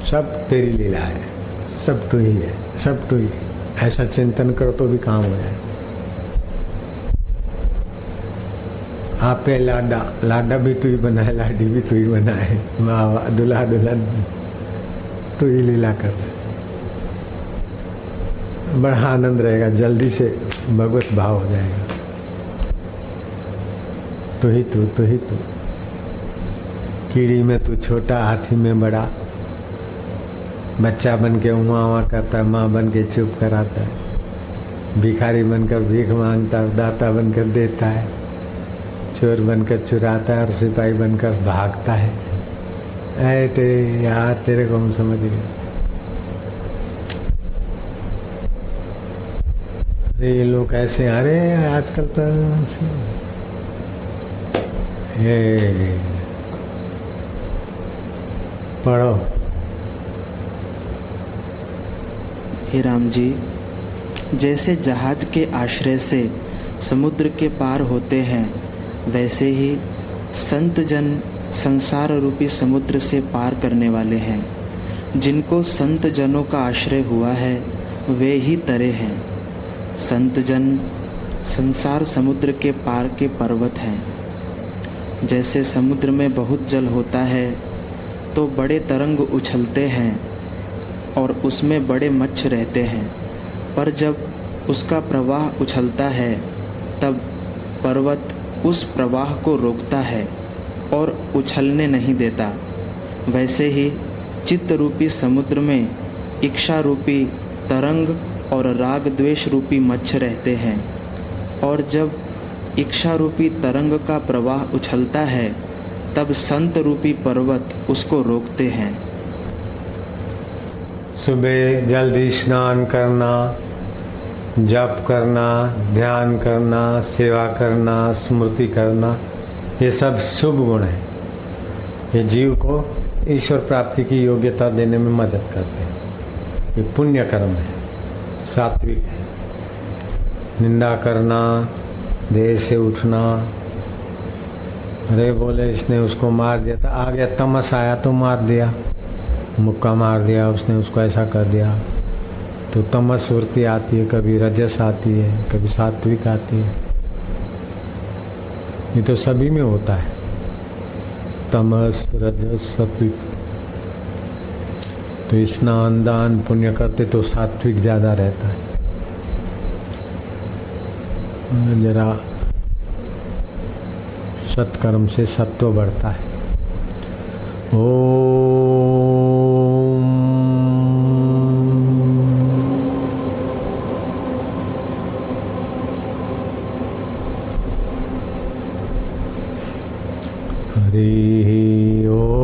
सब तेरी लीला है, सब तू ही है, सब तू ही। ऐसा चिंतन करो तो भी काम हो जाए। आप पे लाडा, लाडा भी तू ही बनाए, लाडी भी तू ही बनाए, माँ दुल्हा दुल्हन तू ही लीला कर। बड़ा आनंद रहेगा, जल्दी से भगवत भाव हो जाएगा। तू ही तू, तू ही तू। कीड़ी में तू छोटा, हाथी में बड़ा। बच्चा बन के उमा उमा करता है, माँ बन के चुप कराता है। भिखारी बनकर भीख मांगता है, दाता बनकर देता है। चोर बनकर चुराता है और सिपाही बनकर भागता है। ऐ तेरे यार, तेरे को हम समझ गए। ये लोग ऐसे, अरे आजकल तो ये पढ़ो। हे राम जी, जैसे जहाज के आश्रय से समुद्र के पार होते हैं, वैसे ही संत जन संसार रूपी समुद्र से पार करने वाले हैं। जिनको संत जनों का आश्रय हुआ है वे ही तरे हैं। संत जन संसार समुद्र के पार के पर्वत हैं। जैसे समुद्र में बहुत जल होता है तो बड़े तरंग उछलते हैं और उसमें बड़े मच्छ रहते हैं, पर जब उसका प्रवाह उछलता है तब पर्वत उस प्रवाह को रोकता है और उछलने नहीं देता। वैसे ही चित्त रूपी समुद्र में इच्छा रूपी तरंग और राग द्वेष रूपी मच्छ रहते हैं, और जब इच्छा रूपी तरंग का प्रवाह उछलता है तब संत रूपी पर्वत उसको रोकते हैं। सुबह जल्दी स्नान करना, जप करना, ध्यान करना, सेवा करना, स्मृति करना, ये सब शुभ गुण है। ये जीव को ईश्वर प्राप्ति की योग्यता देने में मदद करते हैं। ये पुण्य कर्म है, सात्विक है। निंदा करना, देर से उठना, अरे बोले इसने उसको मार दिया था, आ गया तमस आया तो मार दिया, मुक्का मार दिया उसने, उसको ऐसा कर दिया, तो तमस वृत्ति आती है। कभी रजस आती है, कभी सात्विक आती है। ये तो सभी में होता है, तमस रजस सात्विक। तो स्नान दान पुण्य करते तो सात्विक ज्यादा रहता है। जरा सत्कर्म से सत्व बढ़ता है। हरि ओम।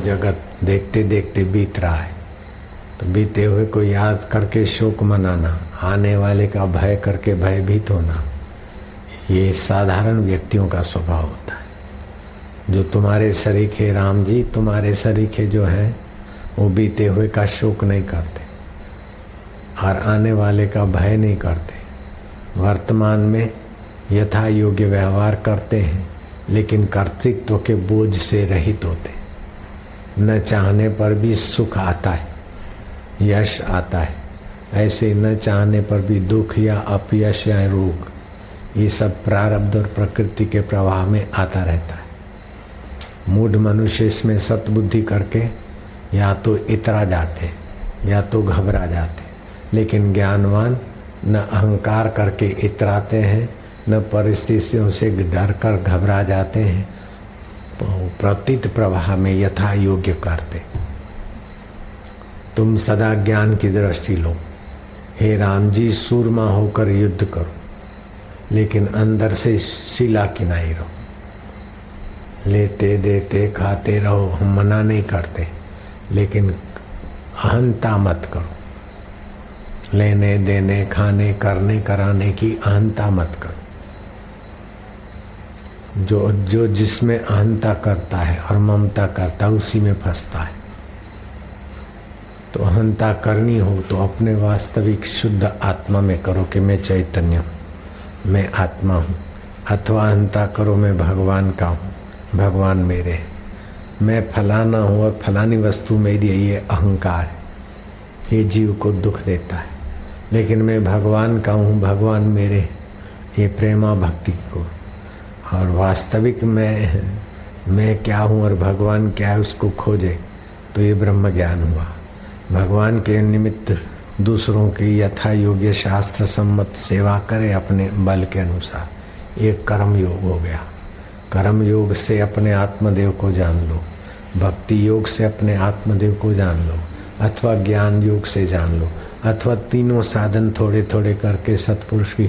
जगत देखते देखते बीत रहा है, तो बीते हुए को याद करके शोक मनाना, आने वाले का भय करके भयभीत होना, ये साधारण व्यक्तियों का स्वभाव होता है। जो तुम्हारे सरीखे राम जी, तुम्हारे सरीखे जो हैं वो बीते हुए का शोक नहीं करते और आने वाले का भय नहीं करते। वर्तमान में यथा योग्य व्यवहार करते हैं, लेकिन कर्तृत्व के बोझ से रहित होते। न चाहने पर भी सुख आता है, यश आता है। ऐसे न चाहने पर भी दुख या अपयश या रोग, ये सब प्रारब्ध और प्रकृति के प्रवाह में आता रहता है। मूढ़ मनुष्य इसमें सतबुद्धि करके या तो इतरा जाते या तो घबरा जाते, लेकिन ज्ञानवान न अहंकार करके इतराते हैं, न परिस्थितियों से डर कर घबरा जाते हैं, प्रतीत प्रवाह में यथा योग्य करते। तुम सदा ज्ञान की दृष्टि लो। हे राम जी, सूरमा होकर युद्ध करो, लेकिन अंदर से शिला की नहीं रहो। लेते देते खाते रहो, हम मना नहीं करते, लेकिन अहंता मत करो। लेने देने खाने करने कराने की अहंता मत करो। जो जिसमें अहंता करता है और ममता करता है उसी में फंसता है। तो अहंता करनी हो तो अपने वास्तविक शुद्ध आत्मा में करो कि मैं चैतन्य हूँ, मैं आत्मा हूँ। अथवा अहंता करो मैं भगवान का हूँ, भगवान मेरे हैं, मैं फलाना हूँ और फलानी वस्तु मेरी है। ये अहंकार है, ये जीव को दुख देता है। लेकिन मैं भगवान का हूँ, भगवान मेरे, ये प्रेमा भक्ति को। और वास्तविक मैं क्या हूँ और भगवान क्या है उसको खोजे तो ये ब्रह्म ज्ञान हुआ। भगवान के निमित्त दूसरों की यथा योग्य शास्त्र सम्मत सेवा करे अपने बल के अनुसार, ये कर्म योग हो गया। कर्म योग से अपने आत्मदेव को जान लो, भक्ति योग से अपने आत्मदेव को जान लो, अथवा ज्ञान योग से जान लो, अथवा तीनों साधन थोड़े थोड़े करके सत्पुरुष की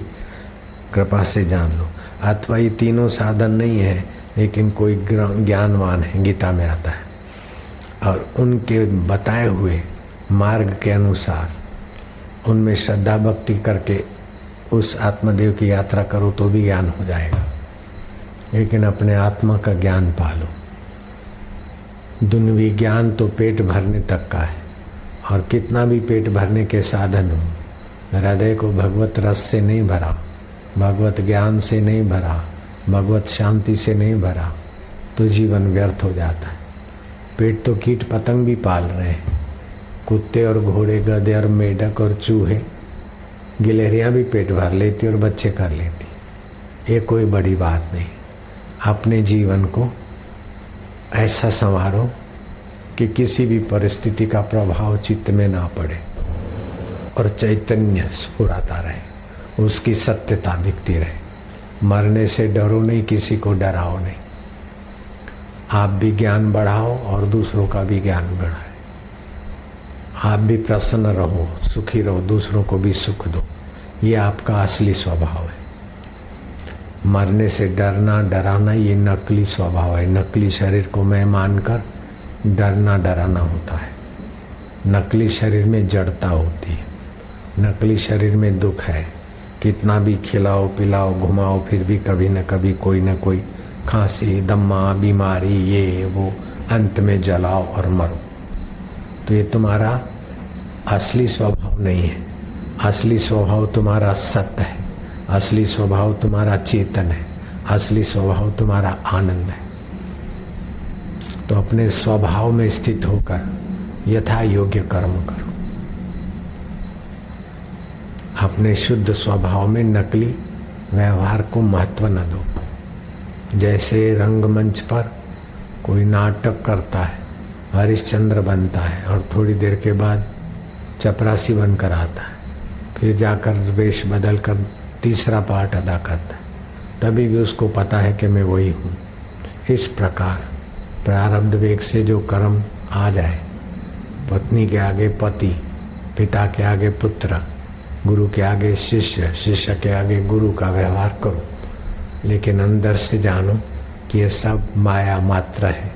कृपा से जान लो, अथवा ये तीनों साधन नहीं है लेकिन कोई ज्ञानवान है, गीता में आता है, और उनके बताए हुए मार्ग के अनुसार उनमें श्रद्धा भक्ति करके उस आत्मदेव की यात्रा करो तो भी ज्ञान हो जाएगा। लेकिन अपने आत्मा का ज्ञान पालो। दुनियावी ज्ञान तो पेट भरने तक का है, और कितना भी पेट भरने के साधन हो, हृदय को भगवत रस से नहीं भरा, भगवत ज्ञान से नहीं भरा, भगवत शांति से नहीं भरा तो जीवन व्यर्थ हो जाता है। पेट तो कीट पतंग भी पाल रहे हैं, कुत्ते और घोड़े, गधे और मेढक और चूहे, गिलहरियाँ भी पेट भर लेती और बच्चे कर लेती। ये कोई बड़ी बात नहीं। अपने जीवन को ऐसा संवारो कि किसी भी परिस्थिति का प्रभाव चित्त में ना पड़े और चैतन्य स्फुराता रहे, उसकी सत्यता दिखती रहे। मरने से डरो नहीं, किसी को डराओ नहीं। आप भी ज्ञान बढ़ाओ और दूसरों का भी ज्ञान बढ़ाए। आप भी प्रसन्न रहो, सुखी रहो, दूसरों को भी सुख दो। ये आपका असली स्वभाव है। मरने से डरना डराना ये नकली स्वभाव है। नकली शरीर को मैं मानकर डरना डराना होता है। नकली शरीर में जड़ता होती है, नकली शरीर में दुख है। कितना भी खिलाओ पिलाओ घुमाओ फिर भी कभी न कभी कोई न कोई खांसी दम्मा बीमारी ये वो, अंत में जलाओ और मरो। तो ये तुम्हारा असली स्वभाव नहीं है। असली स्वभाव तुम्हारा सत्य है, असली स्वभाव तुम्हारा चेतन है, असली स्वभाव तुम्हारा आनंद है। तो अपने स्वभाव में स्थित होकर यथा योग्य कर्म करो। अपने शुद्ध स्वभाव में नकली व्यवहार को महत्व न दो। जैसे रंगमंच पर कोई नाटक करता है, हरिश्चंद्र बनता है और थोड़ी देर के बाद चपरासी बनकर आता है, फिर जाकर वेश बदल कर तीसरा पार्ट अदा करता है, तभी भी उसको पता है कि मैं वही हूँ। इस प्रकार प्रारब्ध वेग से जो कर्म आ जाए, पत्नी के आगे पति, पिता के आगे पुत्र, गुरु के आगे शिष्य, शिष्य के आगे गुरु का व्यवहार करो। लेकिन अंदर से जानो कि ये सब माया मात्र है,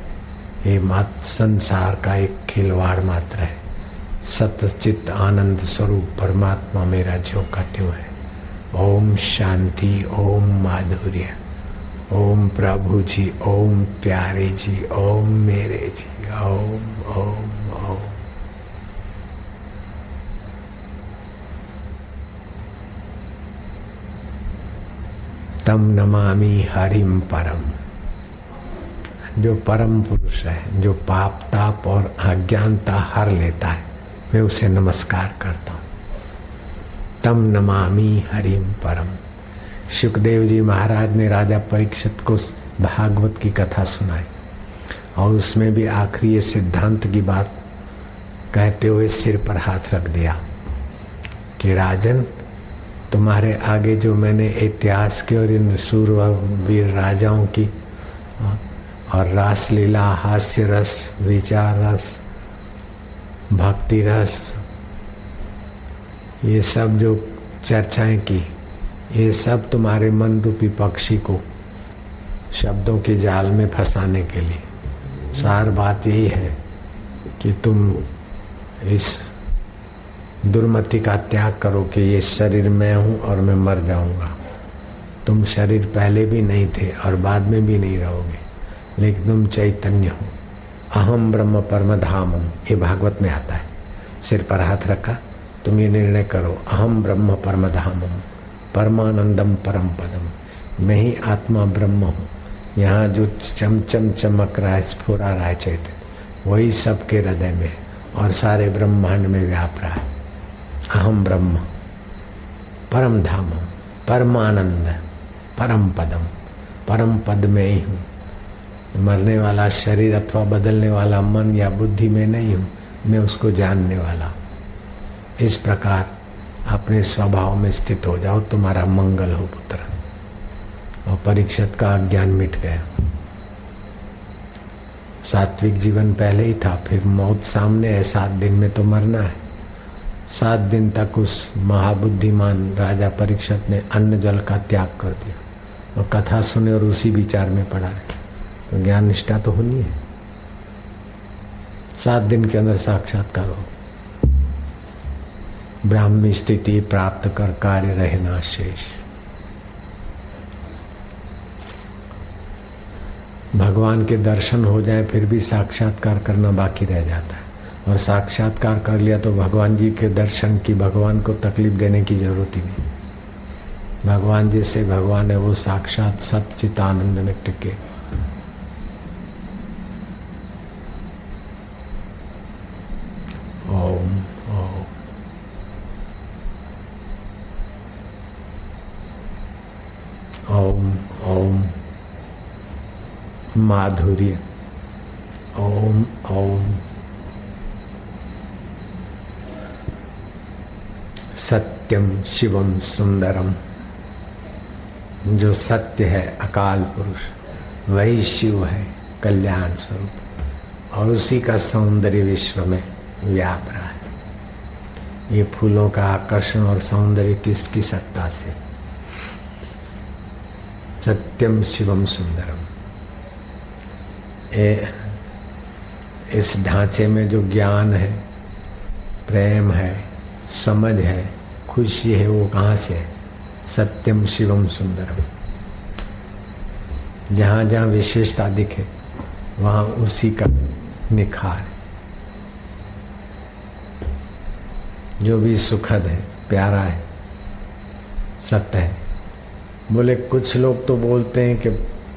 ये मात्र संसार का एक खिलवाड़ मात्र है। सत्य चित्त आनंद स्वरूप परमात्मा मेरा ज्यों का त्यों है। ओम शांति, ओम माधुर्य, ओम प्रभु जी, ओम प्यारे जी, ओम मेरे जी, ओम ओम ओम। तम नमामि हरिम परम। जो परम पुरुष है, जो पाप ताप और अज्ञानता हर लेता है, मैं उसे नमस्कार करता हूँ। तम नमामि हरिम परम। शुकदेव जी महाराज ने राजा परीक्षित को भागवत की कथा सुनाई और उसमें भी आखिरी सिद्धांत की बात कहते हुए सिर पर हाथ रख दिया कि राजन, तुम्हारे आगे जो मैंने इतिहास के और इन सूरवीर राजाओं की और रासलीला, हास्य रस, विचार रस, भक्ति रस, ये सब जो चर्चाएं की, ये सब तुम्हारे मन रूपी पक्षी को शब्दों की जाल में फंसाने के लिए। सार बात यही है कि तुम इस दुर्मति का त्याग करो कि ये शरीर मैं हूँ और मैं मर जाऊँगा। तुम शरीर पहले भी नहीं थे और बाद में भी नहीं रहोगे, लेकिन तुम चैतन्य हो। अहम ब्रह्म परम धामम, ये भागवत में आता है। सिर पर हाथ रखा, तुम ये निर्णय करो, अहम ब्रह्म परम धामम परमानंदम परम पदम, मैं ही आत्मा ब्रह्म हूँ। यहाँ जो चमचम चमक रहा है, स्फुरा रहा है चैतन्य, वही सबके हृदय में और सारे ब्रह्मांड में व्याप रहा है। अहम ब्रह्म परम धामम परमानंद परम पदम, परम पद में ही हूँ। मरने वाला शरीर अथवा बदलने वाला मन या बुद्धि में नहीं हूँ, मैं उसको जानने वाला। इस प्रकार अपने स्वभाव में स्थित हो जाओ, तुम्हारा मंगल हो पुत्र। और परीक्षित का अज्ञान मिट गया। सात्विक जीवन पहले ही था, फिर मौत सामने है, 7 दिन में तो मरना है। 7 दिन तक उस महाबुद्धिमान राजा परीक्षित ने अन्न जल का त्याग कर दिया और कथा सुने और उसी विचार में पड़ा रहे। तो ज्ञान निष्ठा तो होनी है। 7 दिन के अंदर साक्षात्कार हो, ब्राह्मी स्थिति प्राप्त कर कार्य रहना शेष। भगवान के दर्शन हो जाए फिर भी साक्षात्कार करना बाकी रह जाता है, और साक्षात्कार कर लिया तो भगवान जी के दर्शन की भगवान को तकलीफ देने की जरूरत ही नहीं। भगवान जैसे भगवान है वो साक्षात सच्चित आनंद में टिके। ओम ओम ओम ओम माधुर्य। ओम ओम सत्यम शिवम सुंदरम। जो सत्य है अकाल पुरुष, वही शिव है कल्याण स्वरूप, और उसी का सौंदर्य विश्व में व्याप रहा है। ये फूलों का आकर्षण और सौंदर्य किसकी सत्ता से? सत्यम शिवम सुंदरम। इस ढांचे में जो ज्ञान है, प्रेम है, समझ है, खुशी है, वो कहाँ से है? सत्यम शिवम सुंदरम। जहाँ जहाँ विशेषता दिखे वहाँ उसी का निखार। जो भी सुखद है, प्यारा है, सत्य है। बोले कुछ लोग तो बोलते हैं कि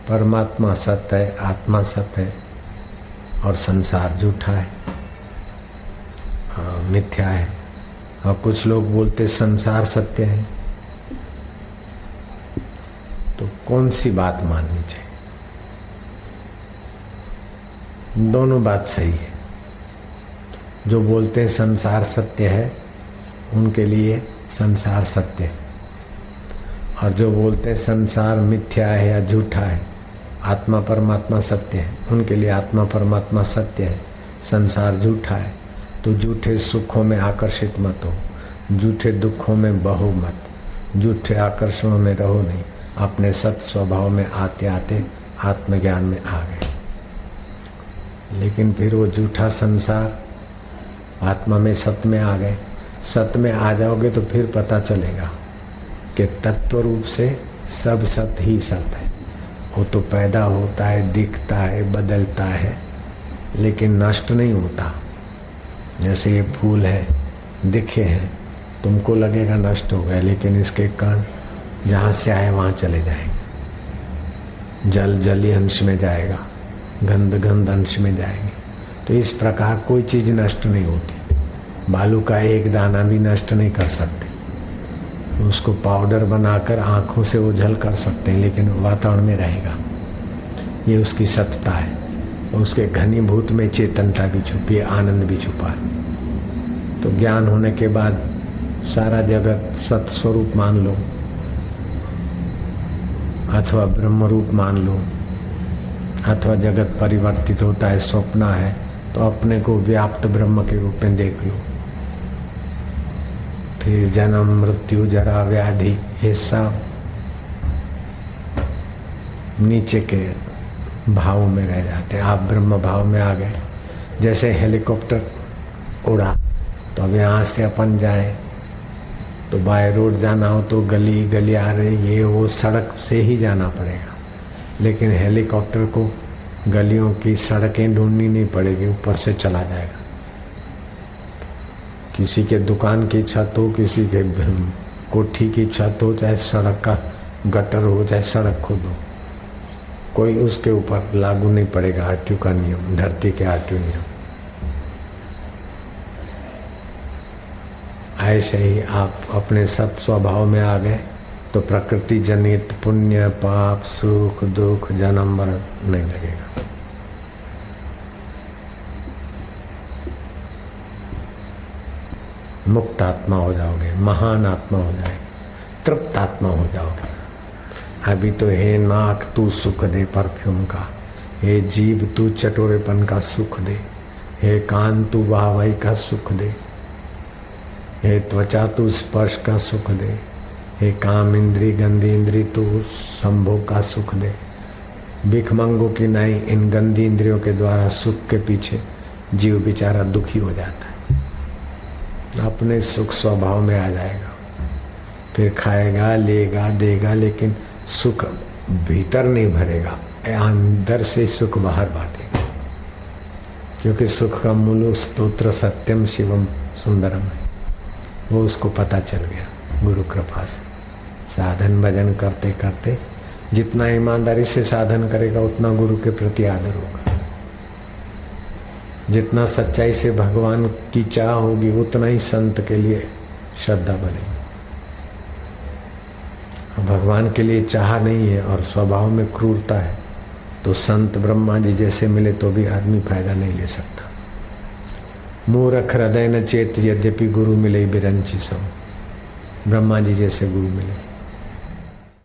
परमात्मा सत्य है, आत्मा सत्य है और संसार झूठा है, मिथ्या है। और कुछ लोग बोलते संसार सत्य है। तो कौन सी बात माननी चाहिए? दोनों बात सही है। जो बोलते हैं संसार सत्य है उनके लिए संसार सत्य है, और जो बोलते हैं संसार मिथ्या है या झूठा है, आत्मा परमात्मा सत्य है, उनके लिए आत्मा परमात्मा सत्य है, संसार झूठा है। तो झूठे सुखों में आकर्षित मत हो, झूठे दुखों में बहो मत, झूठे आकर्षणों में रहो नहीं। अपने सत स्वभाव में आते आते आत्मज्ञान में आ गए। लेकिन फिर वो झूठा संसार आत्मा में सत्य में आ गए। सत्य में आ जाओगे तो फिर पता चलेगा कि तत्व रूप से सब सत्य ही सत्य है। वो तो पैदा होता है, दिखता है, बदलता है, लेकिन नष्ट नहीं होता। जैसे ये फूल है, दिखे हैं, तुमको लगेगा नष्ट हो गए, लेकिन इसके कण जहाँ से आए वहाँ चले जाएंगे। जल जलीय अंश में जाएगा, गंध गंध अंश में जाएगी। तो इस प्रकार कोई चीज़ नष्ट नहीं होती। बालू का एक दाना भी नष्ट नहीं कर सकते। उसको पाउडर बनाकर आँखों से ओझल कर सकते हैं, लेकिन वातावरण में रहेगा। ये उसकी सत्ता है। उसके घनीभूत में चेतनता भी छुपी है, आनंद भी छुपा है। तो ज्ञान होने के बाद सारा जगत सत स्वरूप मान लो अथवा ब्रह्म रूप मान लो, अथवा जगत परिवर्तित होता है, स्वप्न है, तो अपने को व्याप्त ब्रह्म के रूप में देख लो। फिर जन्म मृत्यु जरा व्याधि ये सब नीचे के भाव में रह जाते हैं। आप ब्रह्म भाव में आ गए। जैसे हेलीकॉप्टर उड़ा तो अब यहाँ से अपन जाए तो बाय रोड जाना हो तो गली गली आ रही ये वो सड़क से ही जाना पड़ेगा, लेकिन हेलीकॉप्टर को गलियों की सड़कें ढूंढनी नहीं पड़ेगी, ऊपर से चला जाएगा। किसी के दुकान की छत हो, किसी के कोठी की छत हो, चाहे सड़क का गटर हो, चाहे सड़क खुद हो, कोई उसके ऊपर लागू नहीं पड़ेगा आरटीयू का नियम, धरती के आरटीयू नियम। ऐसे ही आप अपने सत स्वभाव में आ गए तो प्रकृति जनित पुण्य पाप सुख दुख जन्म मरण नहीं लगेगा। मुक्त आत्मा हो जाओगे, महान आत्मा हो जाएगी, तृप्त आत्मा हो जाओगे। अभी तो हे नाक तू सुख दे परफ्यूम का, हे जीभ तू चटोरेपन का सुख दे, हे कान तू वाहवाही का सुख दे, हे त्वचा तू स्पर्श का सुख दे, हे काम इंद्री गंदी इंद्री तू संभोग का सुख दे। भिखमंगों की नाई इन गंदी इंद्रियों के द्वारा सुख के पीछे जीव बेचारा दुखी हो जाता है। अपने सुख स्वभाव में आ जाएगा, फिर खाएगा लेगा देगा, लेकिन सुख भीतर नहीं भरेगा, अंदर से सुख बाहर बांटेगा। क्योंकि सुख का मूल स्तोत्र सत्यम शिवम सुंदरम है, वो उसको पता चल गया गुरु कृपा से। साधन भजन करते करते जितना ईमानदारी से साधन करेगा उतना गुरु के प्रति आदर होगा, जितना सच्चाई से भगवान की चाह होगी उतना ही संत के लिए श्रद्धा बनेगी। भगवान के लिए चाह नहीं है और स्वभाव में क्रूरता है तो संत ब्रह्मा जी जैसे मिले तो भी आदमी फायदा नहीं ले सकता। मूर्ख हृदय न चेत यद्यपि गुरु मिले बिरंची सम, ब्रह्मा जी जैसे गुरु मिले